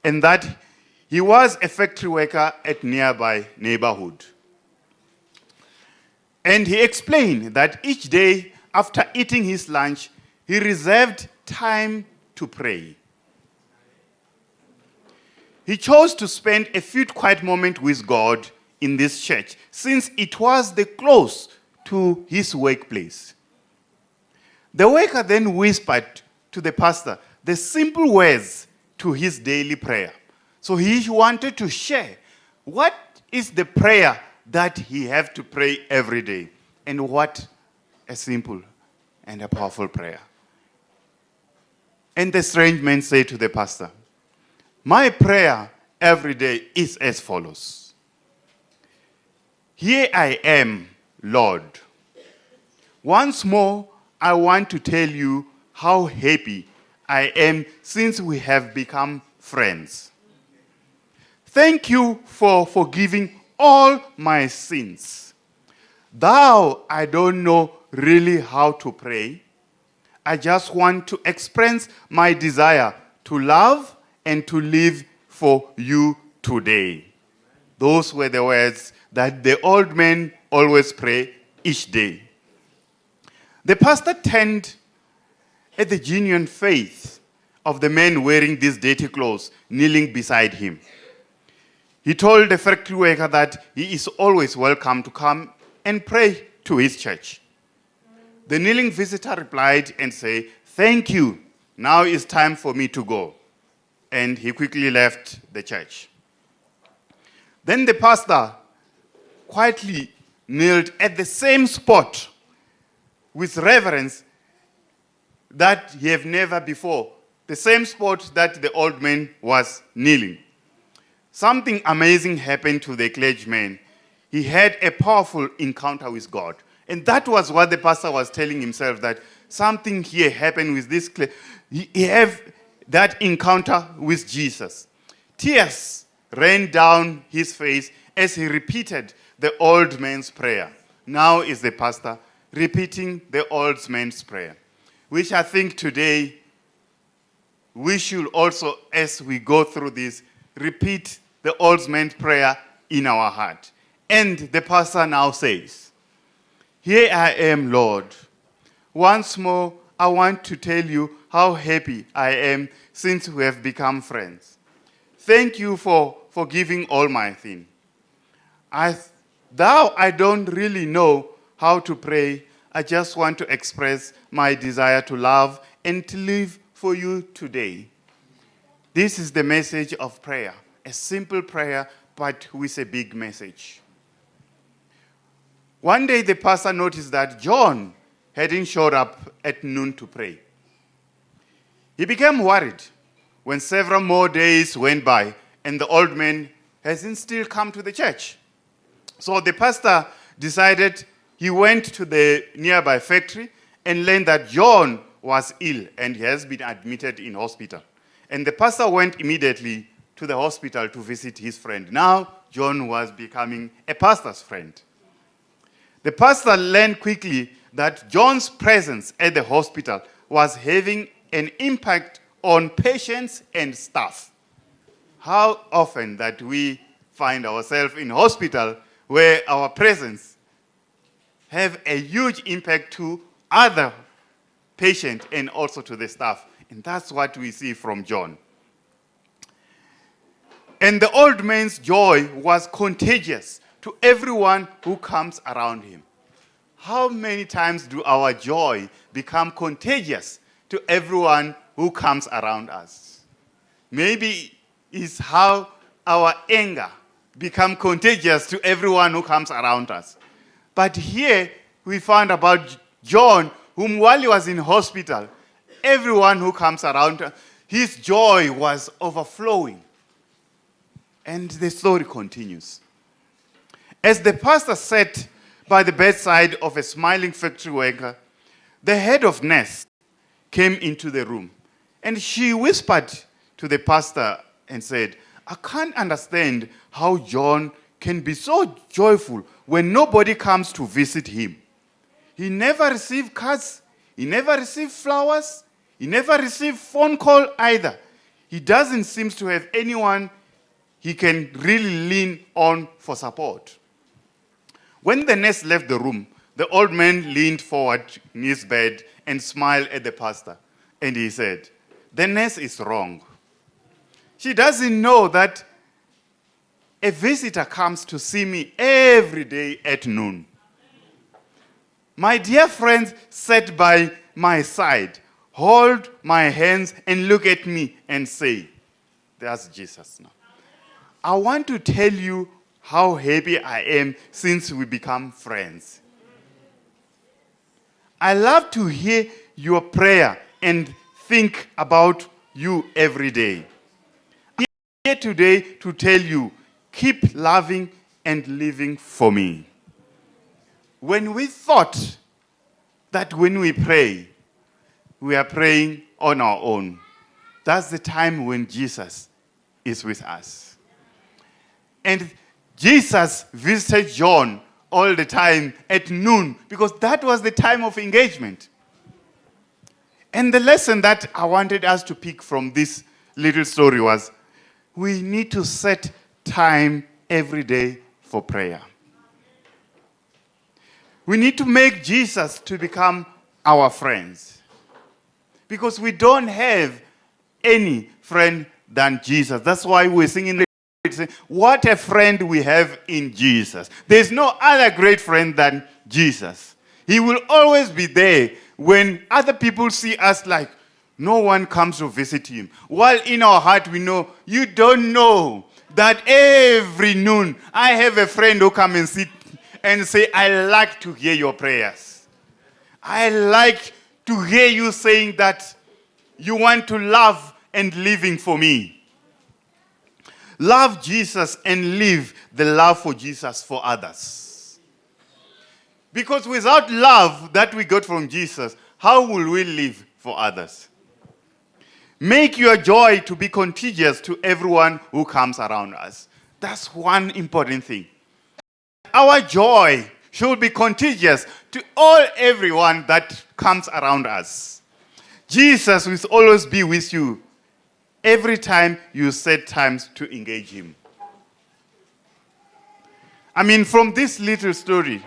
and that he was a factory worker at nearby neighborhood. And he explained that each day after eating his lunch, he reserved time to pray. He chose to spend a few quiet moments with God in this church, since it was the close to his workplace. The worker then whispered to the pastor the simple words to his daily prayer. So he wanted to share what is the prayer that he has to pray every day, and what a simple and a powerful prayer. And the strange man said to the pastor, "My prayer every day is as follows. Here I am, Lord. Once more, I want to tell you how happy I am since we have become friends. Thank you for forgiving all my sins. Though I don't know really how to pray, I just want to express my desire to love and to live for you today." Those were the words that the old man always pray each day. The pastor turned at the genuine faith of the man wearing these dirty clothes, kneeling beside him. He told the factory worker that he is always welcome to come and pray to his church. The kneeling visitor replied and said, "Thank you. Now it's time for me to go." And he quickly left the church. Then the pastor quietly knelt at the same spot with reverence that he had never before, the same spot that the old man was kneeling. Something amazing happened to the clergyman. He had a powerful encounter with God. And that was what the pastor was telling himself, that something here happened with this. He had that encounter with Jesus. Tears ran down his face as he repeated the old man's prayer. Now is the pastor repeating the old man's prayer, which I think today we should also, as we go through this, repeat the old man's prayer in our heart. And the pastor now says, "Here I am, Lord. Once more, I want to tell you how happy I am since we have become friends. Thank you for forgiving all my sin. Though I don't really know how to pray, I just want to express my desire to love and to live for you today." This is the message of prayer, a simple prayer, but with a big message. One day the pastor noticed that John hadn't showed up at noon to pray. He became worried when several more days went by and the old man hasn't still come to the church. So the pastor decided he went to the nearby factory and learned that John was ill and he has been admitted in hospital. And the pastor went immediately to the hospital to visit his friend. Now John was becoming a pastor's friend. The pastor learned quickly that John's presence at the hospital was having an impact on patients and staff. How often that we find ourselves in hospital where our presence have a huge impact to other patients and also to the staff. And that's what we see from John. And the old man's joy was contagious to everyone who comes around him. How many times do our joy become contagious to everyone who comes around us? Maybe it's how our anger become contagious to everyone who comes around us. But here we find about John, whom while he was in hospital, everyone who comes around, his joy was overflowing. And the story continues. As the pastor sat by the bedside of a smiling factory worker, the head of nurse came into the room. And she whispered to the pastor and said, "I can't understand how John can be so joyful when nobody comes to visit him. He never received cards, he never received flowers, he never received phone call either. He doesn't seem to have anyone he can really lean on for support." When the nurse left the room, the old man leaned forward in his bed and smiled at the pastor. And he said, "The nurse is wrong. She doesn't know that a visitor comes to see me every day at noon. My dear friends sat by my side, hold my hands and look at me and say, that's Jesus now. I want to tell you how happy I am since we become friends. I love to hear your prayer and think about you every day. I'm here today to tell you, keep loving and living for me. When we thought that when we pray, we are praying on our own, that's the time when Jesus is with us. And Jesus visited John all the time at noon because that was the time of engagement. And the lesson that I wanted us to pick from this little story was we need to set time every day for prayer. We need to make Jesus to become our friends because we don't have any friend than Jesus. That's why we're singing, what a friend we have in Jesus. There's no other great friend than Jesus. He will always be there when other people see us like no one comes to visit him. While in our heart we know, you don't know that every noon I have a friend who come and sit and say, I like to hear your prayers. I like to hear you saying that you want to love and living for me. Love Jesus and live the love for Jesus for others. Because without love that we got from Jesus, how will we live for others? Make your joy to be contagious to everyone who comes around us. That's one important thing. Our joy should be contagious to everyone that comes around us. Jesus will always be with you every time you set times to engage him. I mean, from this little story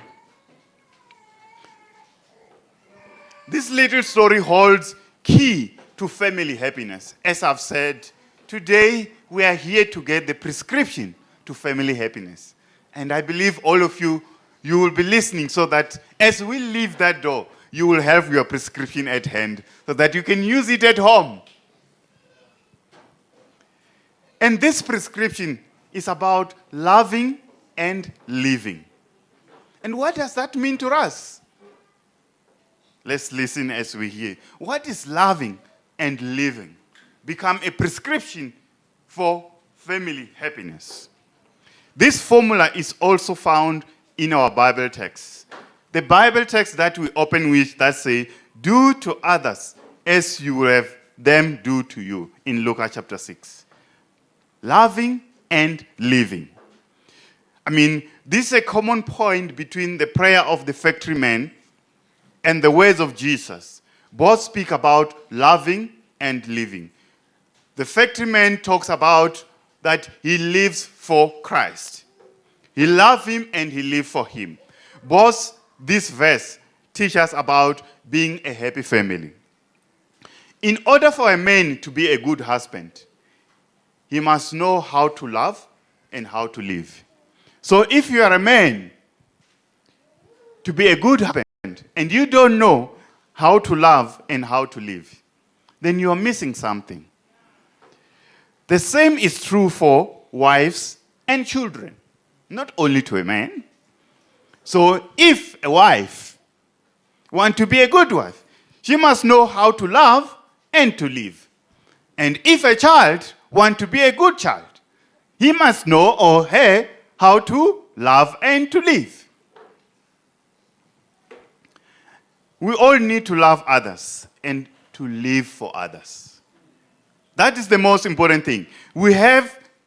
holds key to family happiness. As I've said, today we are here to get the prescription to family happiness. And I believe all of you will be listening so that as we leave that door, you will have your prescription at hand so that you can use it at home. And this prescription is about loving and living. And what does that mean to us? Let's listen as we hear. What is loving and living? Become a prescription for family happiness. This formula is also found in our Bible text. The Bible text that we open with that say, do to others as you will have them do to you, in Luke chapter 6. Loving and living. I mean, this is a common point between the prayer of the factory man and the words of Jesus. Both speak about loving and living. The factory man talks about that he lives for Christ. He loves him and he lives for him. Both this verse teach us about being a happy family. In order for a man to be a good husband, he must know how to love and how to live. So if you are a man to be a good husband and you don't know how to love and how to live, then you are missing something. The same is true for wives and children, not only to a man. So if a wife wants to be a good wife, she must know how to love and to live. And if a child wants to be a good child, he must know or her how to love and to live. We all need to love others and to live for others. That is the most important thing. We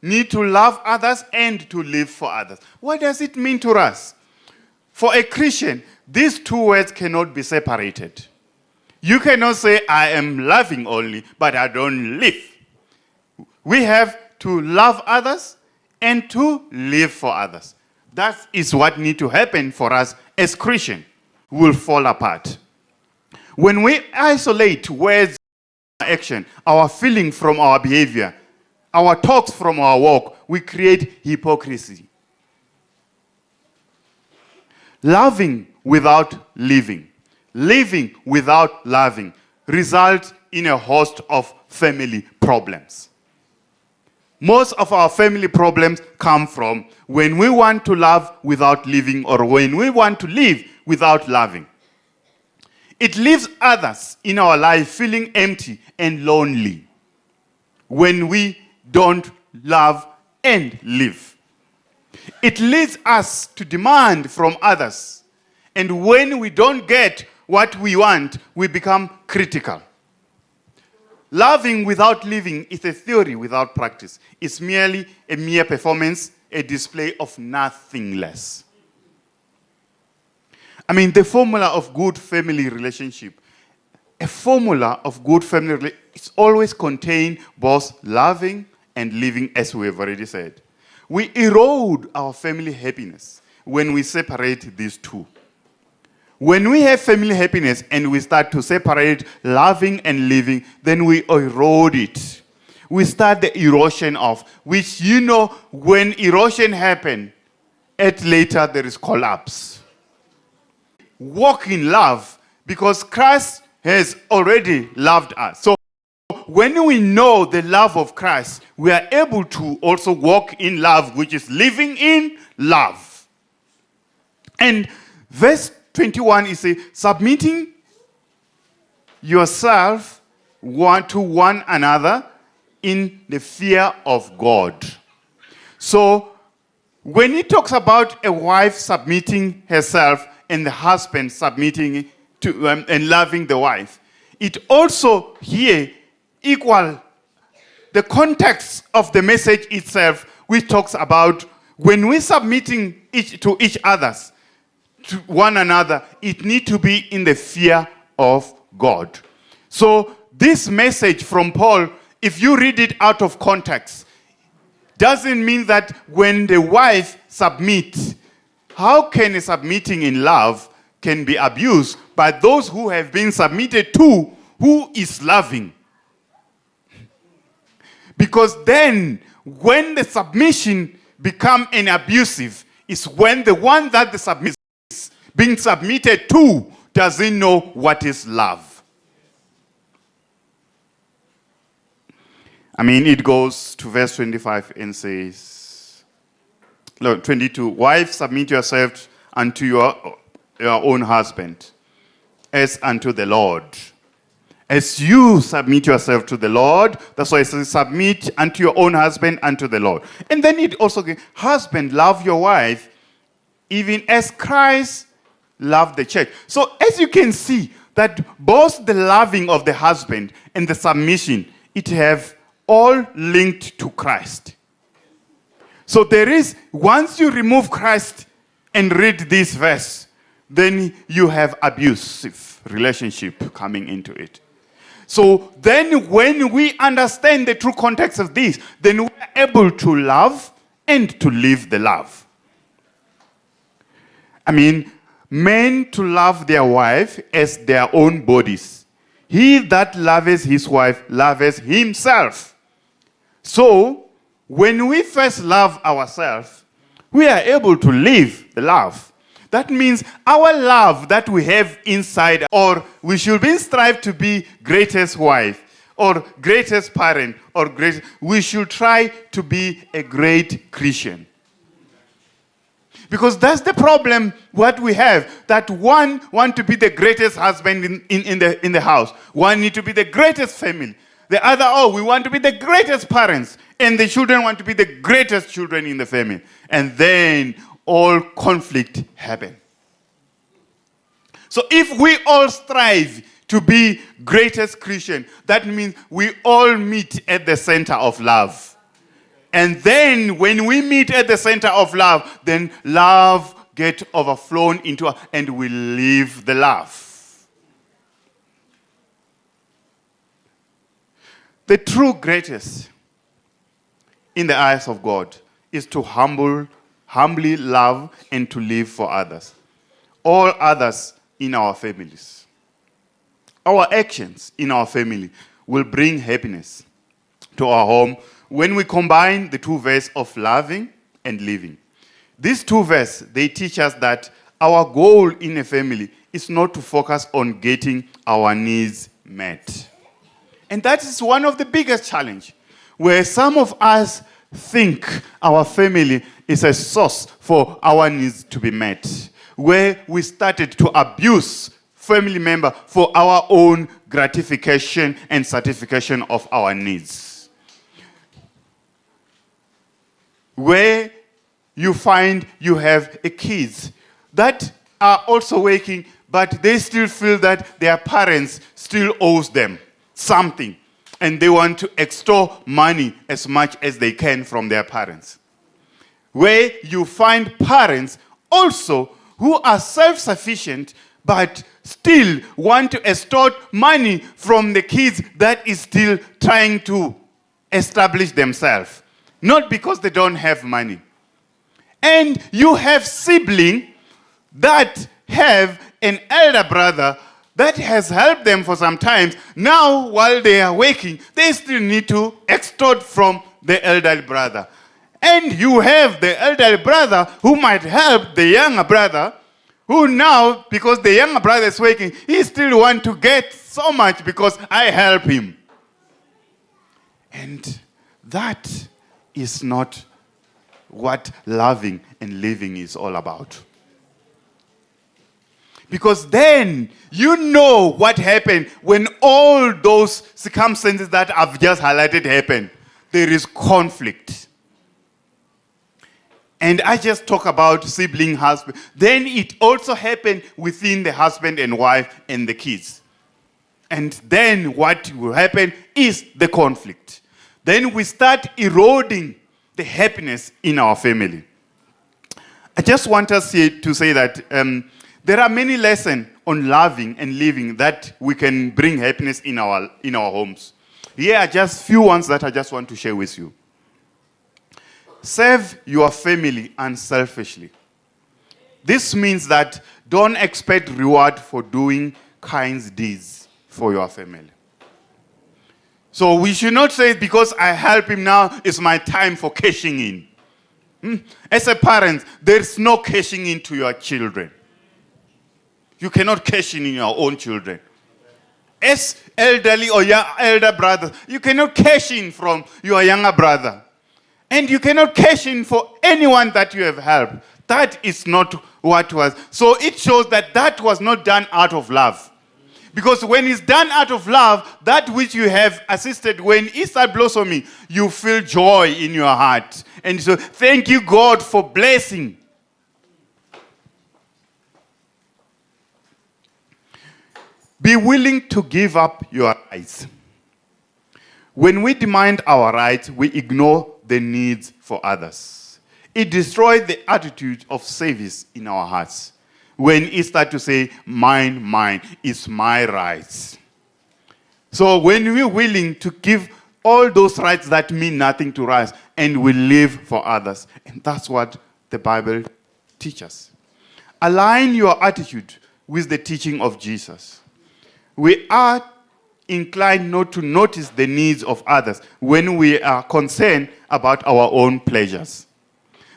need to love others and to live for others. What does it mean to us? For a Christian, these two words cannot be separated. You cannot say, I am loving only, but I don't live. We have to love others and to live for others. That is what needs to happen for us as Christians. We will fall apart. When we isolate words, action, our feeling from our behavior, our talks from our walk, we create hypocrisy. Loving without living, living without loving, results in a host of family problems. Most of our family problems come from when we want to love without living, or when we want to live without loving. It leaves others in our life feeling empty and lonely when we don't love and live. It leads us to demand from others, and when we don't get what we want, we become critical. Loving without living is a theory without practice. It's merely a mere performance, a display of nothing less. I mean, the formula of good family relationship, it's always contain both loving and living, as we have already said. We erode our family happiness when we separate these two. When we have family happiness and we start to separate loving and living, then we erode it. We start the erosion of, which when erosion happens, later there is collapse. Walk in love because Christ has already loved us. So when we know the love of Christ, we are able to also walk in love, which is living in love. And verse 21 is submitting yourself to one another in the fear of God. So when he talks about a wife submitting herself and the husband submitting to and loving the wife, it also here equal the context of the message itself, which talks about when we're submitting to each other's, to one another, it needs to be in the fear of God. So this message from Paul, if you read it out of context, doesn't mean that when the wife submits, how can a submitting in love can be abused by those who have been submitted to, who is loving? Because then, when the submission become an abusive, is when the one that the submission is being submitted to doesn't know what is love. I mean, it goes to verse 25 and says, look, 22, wives, submit yourself unto your own husband, as unto the Lord. As you submit yourself to the Lord, that's why it says, submit unto your own husband, unto the Lord. And then it also goes, husband, love your wife, even as Christ loved the church. So as you can see, that both the loving of the husband and the submission, it have all linked to Christ. So there is, once you remove Christ and read this verse, then you have abusive relationship coming into it. So then when we understand the true context of this, then we're able to love and to live the love. I mean, men to love their wife as their own bodies. He that loves his wife loves himself. So when we first love ourselves, we are able to live the love. That means our love that we have inside, or we should be strive to be greatest wife, or greatest parent, or we should try to be a great Christian. Because that's the problem what we have, that one want to be the greatest husband in the house. One need to be the greatest family. The other, we want to be the greatest parents. And the children want to be the greatest children in the family. And then all conflict happen. So if we all strive to be greatest Christian, that means we all meet at the center of love. And then when we meet at the center of love, then love gets overflown into, and we live the love. The true greatest in the eyes of God is to humbly love and to live for others. All others in our families. Our actions in our family will bring happiness to our home when we combine the two verses of loving and living. These two verses, they teach us that our goal in a family is not to focus on getting our needs met. And that is one of the biggest challenges, where some of us think our family is a source for our needs to be met, where we started to abuse family member for our own gratification and satisfaction of our needs. Where you find you have a kids that are also working, but they still feel that their parents still owes them something, and they want to extort money as much as they can from their parents. Where you find parents also who are self-sufficient, but still want to extort money from the kids that is still trying to establish themselves, not because they don't have money. And you have siblings that have an elder brother that has helped them for some time. Now, while they are working, they still need to extort from the elderly brother. And you have the elderly brother who might help the younger brother, who now, because the younger brother is working, he still wants to get so much because I help him. And that is not what loving and living is all about. Because then you know what happened when all those circumstances that I've just highlighted happen. There is conflict. And I just talk about sibling husband. Then it also happened within the husband and wife and the kids. And then what will happen is the conflict. Then we start eroding the happiness in our family. I just want us to say that there are many lessons on loving and living that we can bring happiness in our homes. Here are just few ones that I just want to share with you. Serve your family unselfishly. This means that don't expect reward for doing kind deeds for your family. So we should not say, because I help him now, it's my time for cashing in. As a parent, there's no cashing in to your children. You cannot cash in your own children. As elderly or your elder brother, you cannot cash in from your younger brother. And you cannot cash in for anyone that you have helped. That is not what was. So it shows that that was not done out of love. Because when it's done out of love, that which you have assisted, when it starts blossoming, you feel joy in your heart. And so thank you, God, for blessing. Be willing to give up your rights. When we demand our rights, we ignore the needs for others. It destroys the attitude of service in our hearts. When it starts to say, mine, it's my rights. So when we're willing to give all those rights that mean nothing to us, and we live for others, and that's what the Bible teaches. Align your attitude with the teaching of Jesus. We are inclined not to notice the needs of others when we are concerned about our own pleasures.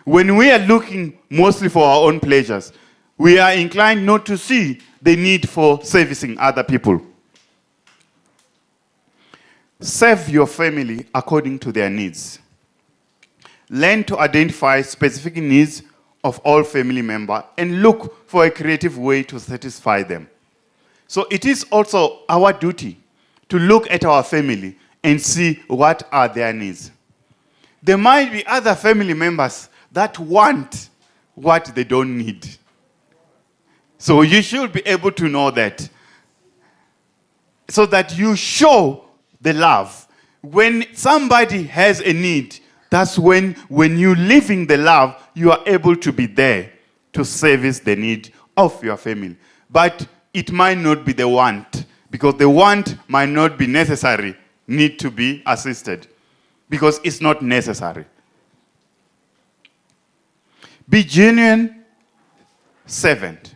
When we are looking mostly for our own pleasures, we are inclined not to see the need for servicing other people. Serve your family according to their needs. Learn to identify specific needs of all family members and look for a creative way to satisfy them. So it is also our duty to look at our family and see what are their needs. There might be other family members that want what they don't need. So you should be able to know that, so that you show the love. When somebody has a need, that's when you living the love, you are able to be there to service the need of your family. But it might not be the want, because the want might not be necessary, need to be assisted, because it's not necessary. Be genuine servant.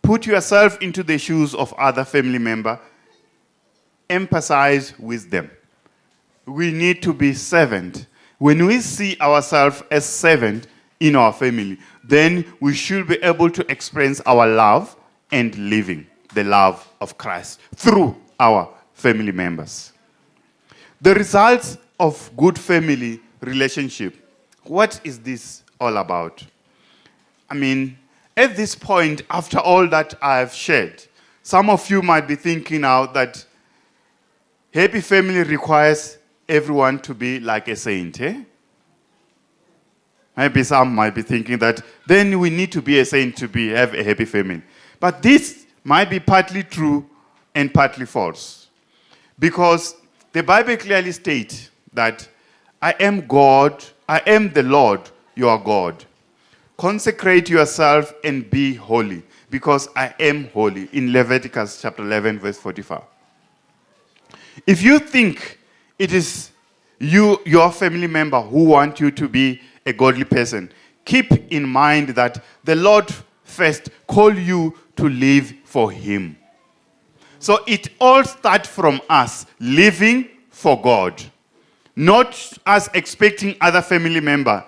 Put yourself into the shoes of other family members. Empathize with them. We need to be servant. When we see ourselves as servant, in our family, then we should be able to experience our love and living the love of Christ through our family members. The results of good family relationship. What is this all about? I mean, at this point, after all that I have shared, some of you might be thinking now that happy family requires everyone to be like a saint, eh? Maybe some might be thinking that then we need to be a saint to have a happy family. But this might be partly true and partly false. Because the Bible clearly states that I am God, I am the Lord, your God. Consecrate yourself and be holy, because I am holy, in Leviticus chapter 11, verse 45. If you think it is your family member who want you to be a godly person, keep in mind that the Lord first called you to live for him. So it all starts from us living for God, not us expecting other family member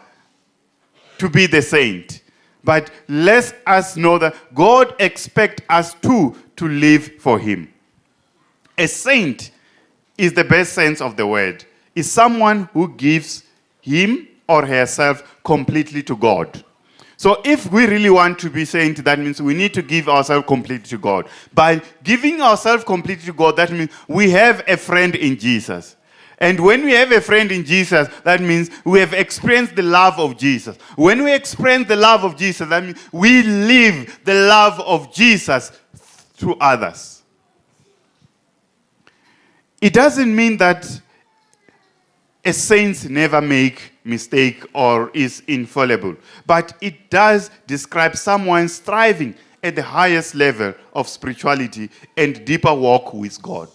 to be the saint. But let us know that God expects us to live for him. A saint is the best sense of the word. Is someone who gives him or herself completely to God. So if we really want to be saint, that means we need to give ourselves completely to God. By giving ourselves completely to God, that means we have a friend in Jesus. And when we have a friend in Jesus, that means we have experienced the love of Jesus. When we experience the love of Jesus, that means we live the love of Jesus to others. It doesn't mean that a saint never make mistake or is infallible, but it does describe someone striving at the highest level of spirituality and deeper walk with God.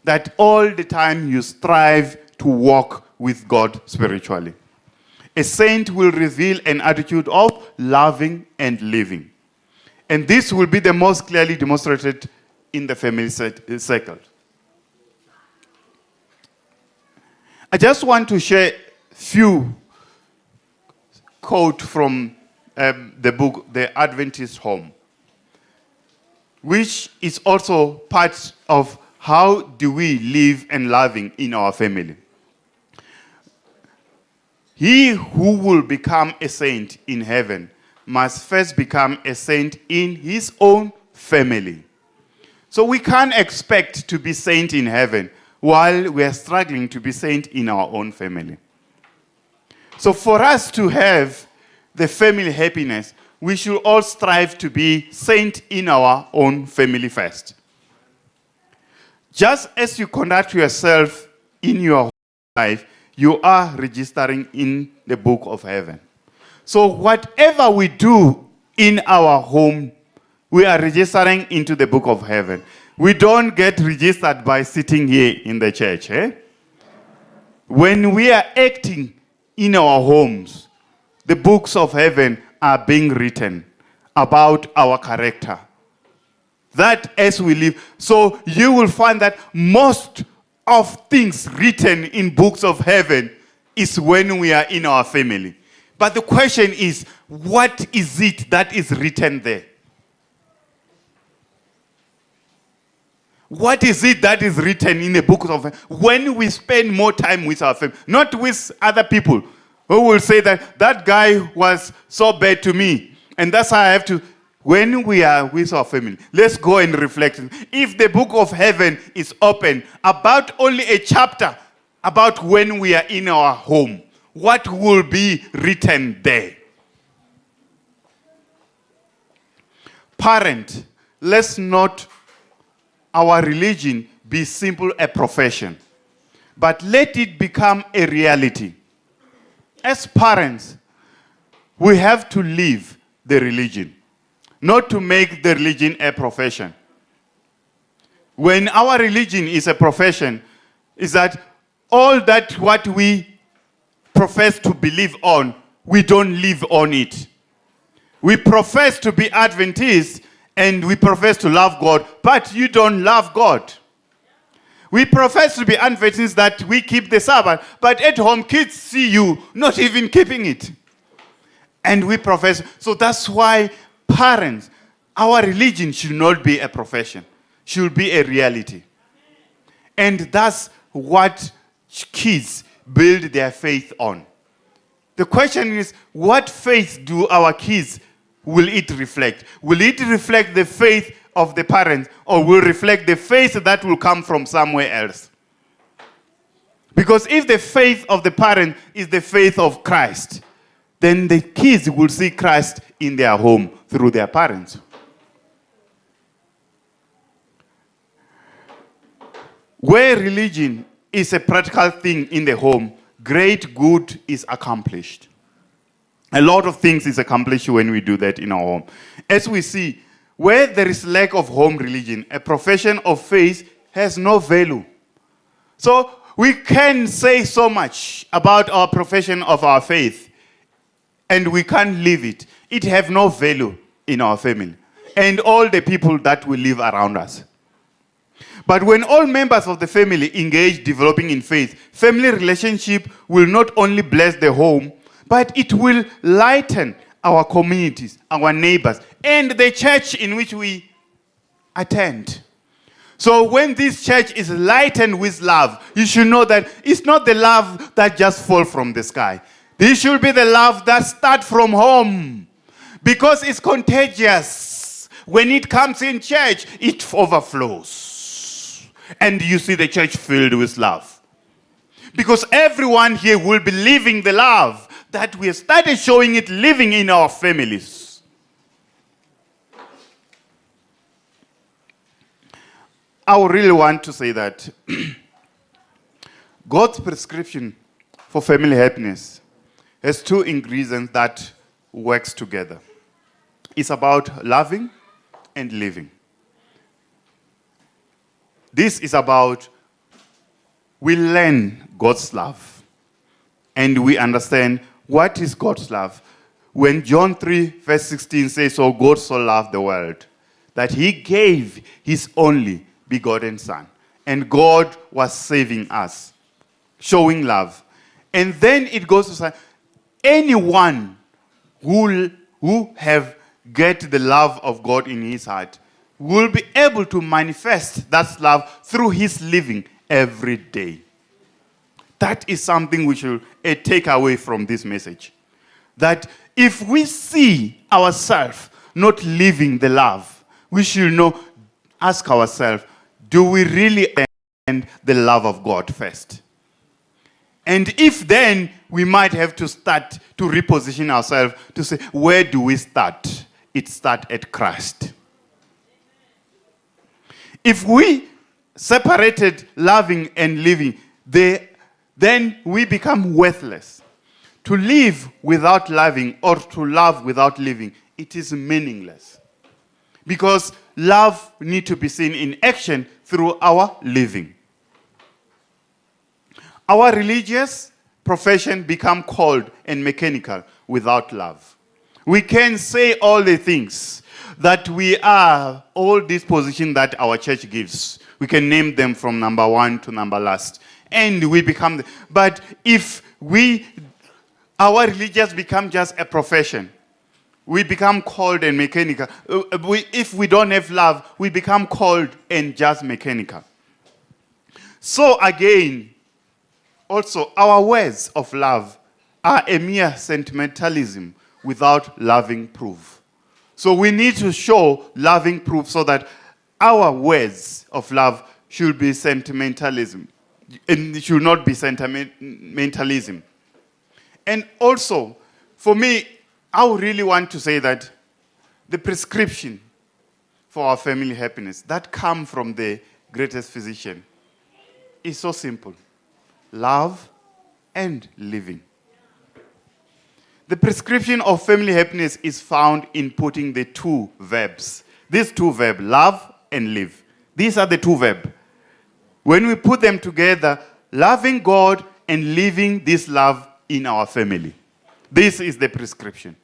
That all the time you strive to walk with God spiritually. A saint will reveal an attitude of loving and living. And this will be the most clearly demonstrated in the family circle. I just want to share a few quotes from the book, The Adventist Home, which is also part of how do we live and loving in our family. He who will become a saint in heaven must first become a saint in his own family. So we can't expect to be saint in heaven while we are struggling to be saint in our own family. So for us to have the family happiness, we should all strive to be saint in our own family first. Just as you conduct yourself in your life, you are registering in the book of heaven. So whatever we do in our home, we are registering into the book of heaven. We don't get registered by sitting here in the church. When we are acting in our homes, the books of heaven are being written about our character. That as we live. So you will find that most of things written in books of heaven is when we are in our family. But the question is, what is it that is written there? What is it that is written in the books of heaven? When we spend more time with our family, not with other people who will say that that guy was so bad to me, and that's how I have to. When we are with our family, let's go and reflect. If the book of heaven is open about only a chapter about when we are in our home, what will be written there? Parent, let's not our religion be simple a profession, but let it become a reality. As parents, we have to live the religion, not to make the religion a profession. When our religion is a profession, is that all that what we profess to believe on, we don't live on it. We profess to be Adventist and we profess to love God, but you don't love God. We profess to be Adventists that we keep the Sabbath, but at home kids see you not even keeping it. And we profess. So that's why parents, our religion should not be a profession, should be a reality. And that's what kids build their faith on. The question is, what faith do our kids, will it reflect? Will it reflect the faith of the parents, or will reflect the faith that will come from somewhere else? Because if the faith of the parent is the faith of Christ, then the kids will see Christ in their home through their parents. Where religion is a practical thing in the home, great good is accomplished. A lot of things is accomplished when we do that in our home. As we see, where there is lack of home religion, a profession of faith has no value. So we can say so much about our profession of our faith, and we can't live it. It have no value in our family and all the people that will live around us. But when all members of the family engage developing in faith, family relationship will not only bless the home, but it will lighten our communities, our neighbors, and the church in which we attend. So when this church is lightened with love, you should know that it's not the love that just falls from the sky. This should be the love that starts from home, because it's contagious. When it comes in church, it overflows. And you see the church filled with love. Because everyone here will be living the love that we have started showing it living in our families. I would really want to say that God's prescription for family happiness has two ingredients that works together. It's about loving and living. This is about we learn God's love and we understand what is God's love. When John 3 verse 16 says, "So God so loved the world that he gave his only begotten son." And God was saving us, showing love. And then it goes to say, anyone who have get the love of God in his heart will be able to manifest that love through his living every day. That is something we should take away from this message. That if we see ourselves not living the love, we should ask ourselves, do we really understand the love of God first? And if then, we might have to start to reposition ourselves to say, where do we start? It starts at Christ. If we separated loving and living, then we become worthless. To live without loving or to love without living, it is meaningless. Because love needs to be seen in action through our living. Our religious profession become cold and mechanical without love. We can say all the things that we are, all these positions that our church gives. We can name them from number 1 to number last. And we become, but if our religious become just a profession, we become cold and mechanical. If we don't have love, we become cold and just mechanical. So again, also our words of love are a mere sentimentalism without loving proof. So we need to show loving proof so that our words of love should be sentimentalism. And it should not be sentimentalism. And also, for me, I would really want to say that the prescription for our family happiness that comes from the greatest physician is so simple. Love and living. The prescription of family happiness is found in putting the two verbs. These two verbs, love and live. These are the two verbs. When we put them together, loving God and living this love in our family. This is the prescription.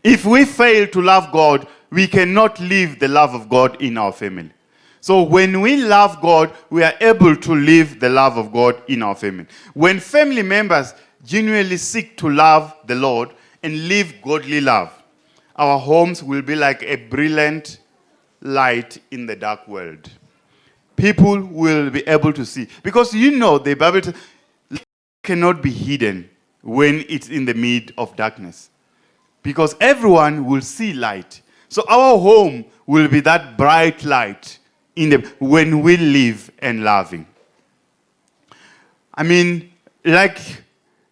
If we fail to love God, we cannot live the love of God in our family. So when we love God, we are able to live the love of God in our family. When family members genuinely seek to love the Lord and live godly love, our homes will be like a brilliant light in the dark world. People will be able to see. Because the Bible cannot be hidden when it's in the mid of darkness. Because everyone will see light. So our home will be that bright light when we live and loving. I mean, like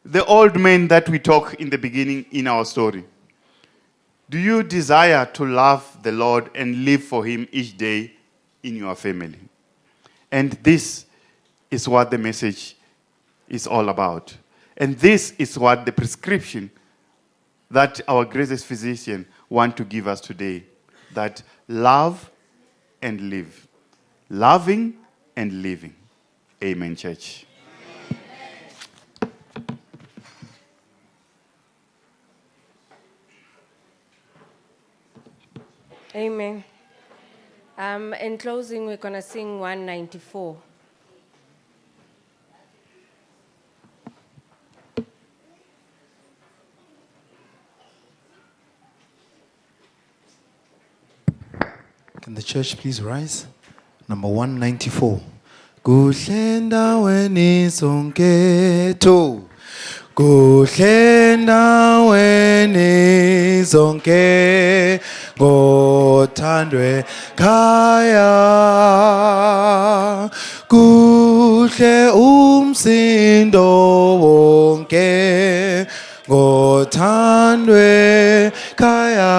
the old man that we talk in the beginning in our story. Do you desire to love the Lord and live for Him each day in your family? And this is what the message is all about. And this is what the prescription that our greatest physician wants to give us today. That love and live. Loving and living. Amen, church. Amen. In closing, we're going to sing 194. Can the church please rise? Number 194. Kuhle endaweni zonke kuhle endaweni zonke ngothandwe khaya kuhle umsindo wonke ngothandwe khaya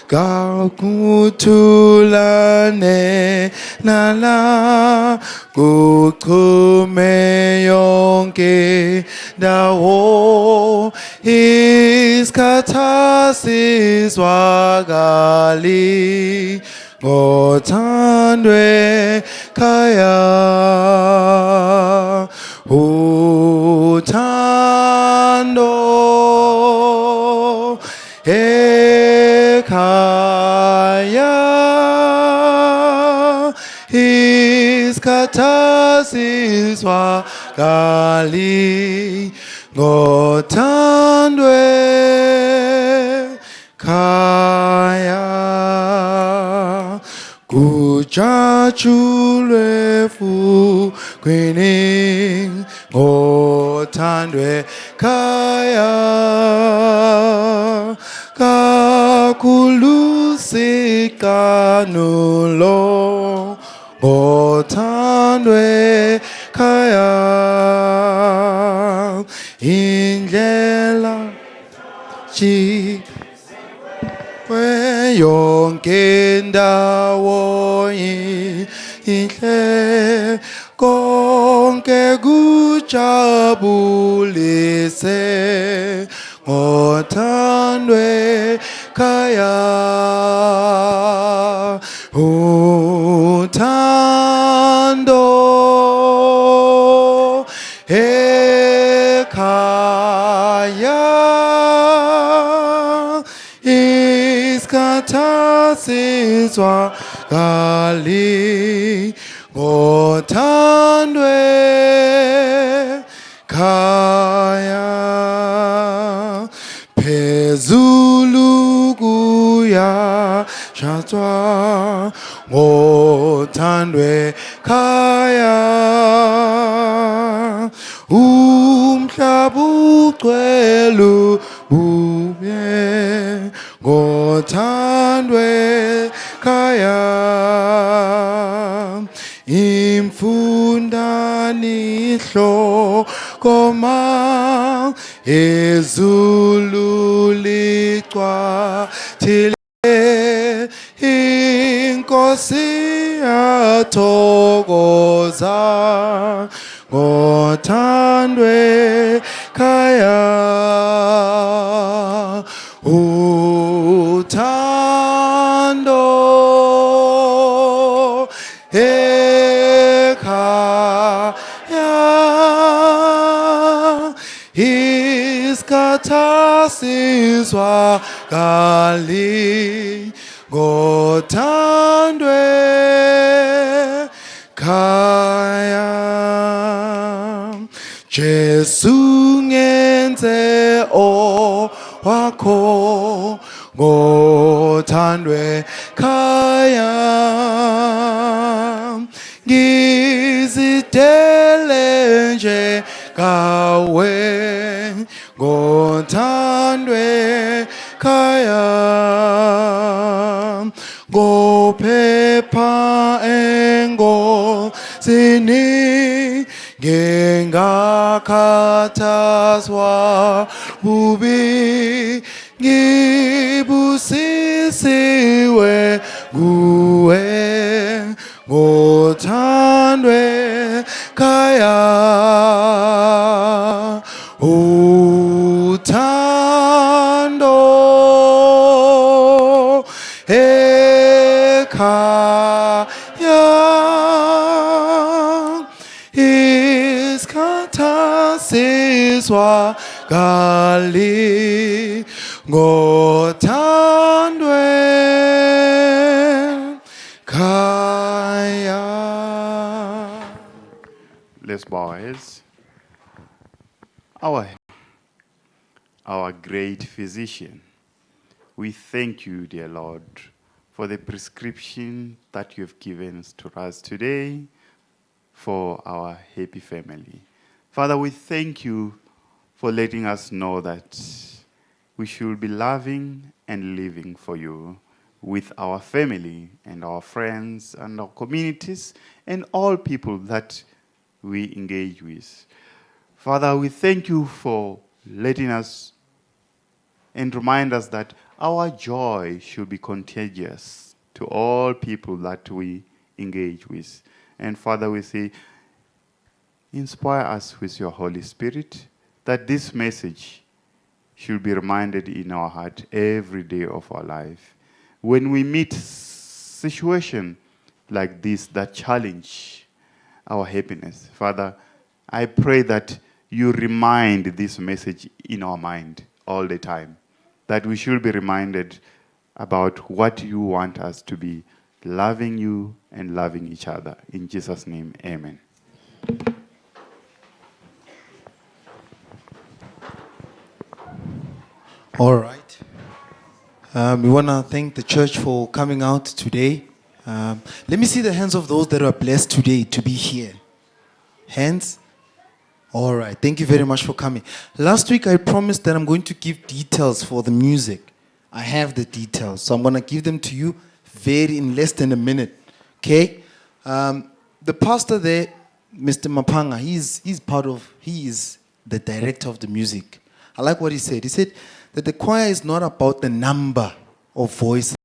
kakuthulane nala kuchume yonke ndawo isikhathi zwakali ngothandwe khaya uthando ekhaya isikhathi zwakali ngothandwe khaya kujatshulwe fukwini ngothandwe khaya kakhulu sikanulo ngothandwe khaya indlela yonke ndawo inhle konke kujabulise ngothandwe khaya uthando ekhaya isikhathi zwakali ngothandwe khaya phezulu kuyashathwa ngothandwe khaya umhlaba ugcwele ubube ngothandwe khaya imfundani hlokoma ezulu licwathile inkosi yathokoza ngothandwe khaya uthando ekhaya isikhathi zwakali ngothandwe khaya Jesu ngenze yakho ngothandwe khaya ngizidele nje kawe ngothandwe khaya ngophepha engozini ngingakhathazwa bubi ngibusisiwe nguwe ngothandwe khaya uthando ekhaya isikhathasizwa gali ngothandwe khaya. Let's bow our heads. Our great physician, we thank you, dear Lord, for the prescription that you have given to us today for our happy family. Father, we thank you for letting us know that we should be loving and living for you with our family and our friends and our communities and all people that we engage with. Father, we thank you for letting us and remind us that our joy should be contagious to all people that we engage with. And Father, we say, inspire us with your Holy Spirit, that this message should be reminded in our heart every day of our life. When we meet situations like this that challenge our happiness, Father, I pray that you remind this message in our mind all the time, that we should be reminded about what you want us to be, loving you and loving each other. In Jesus' name, amen. All right. We want to thank the church for coming out today. Let me see the hands of those that are blessed today to be here. Hands? All right. Thank you very much for coming. Last week I promised that I'm going to give details for the music. I have the details, so I'm going to give them to you in less than a minute. Okay? The pastor there, Mr. Mapanga, he is the director of the music. I like what he said. He said that the choir is not about the number of voices.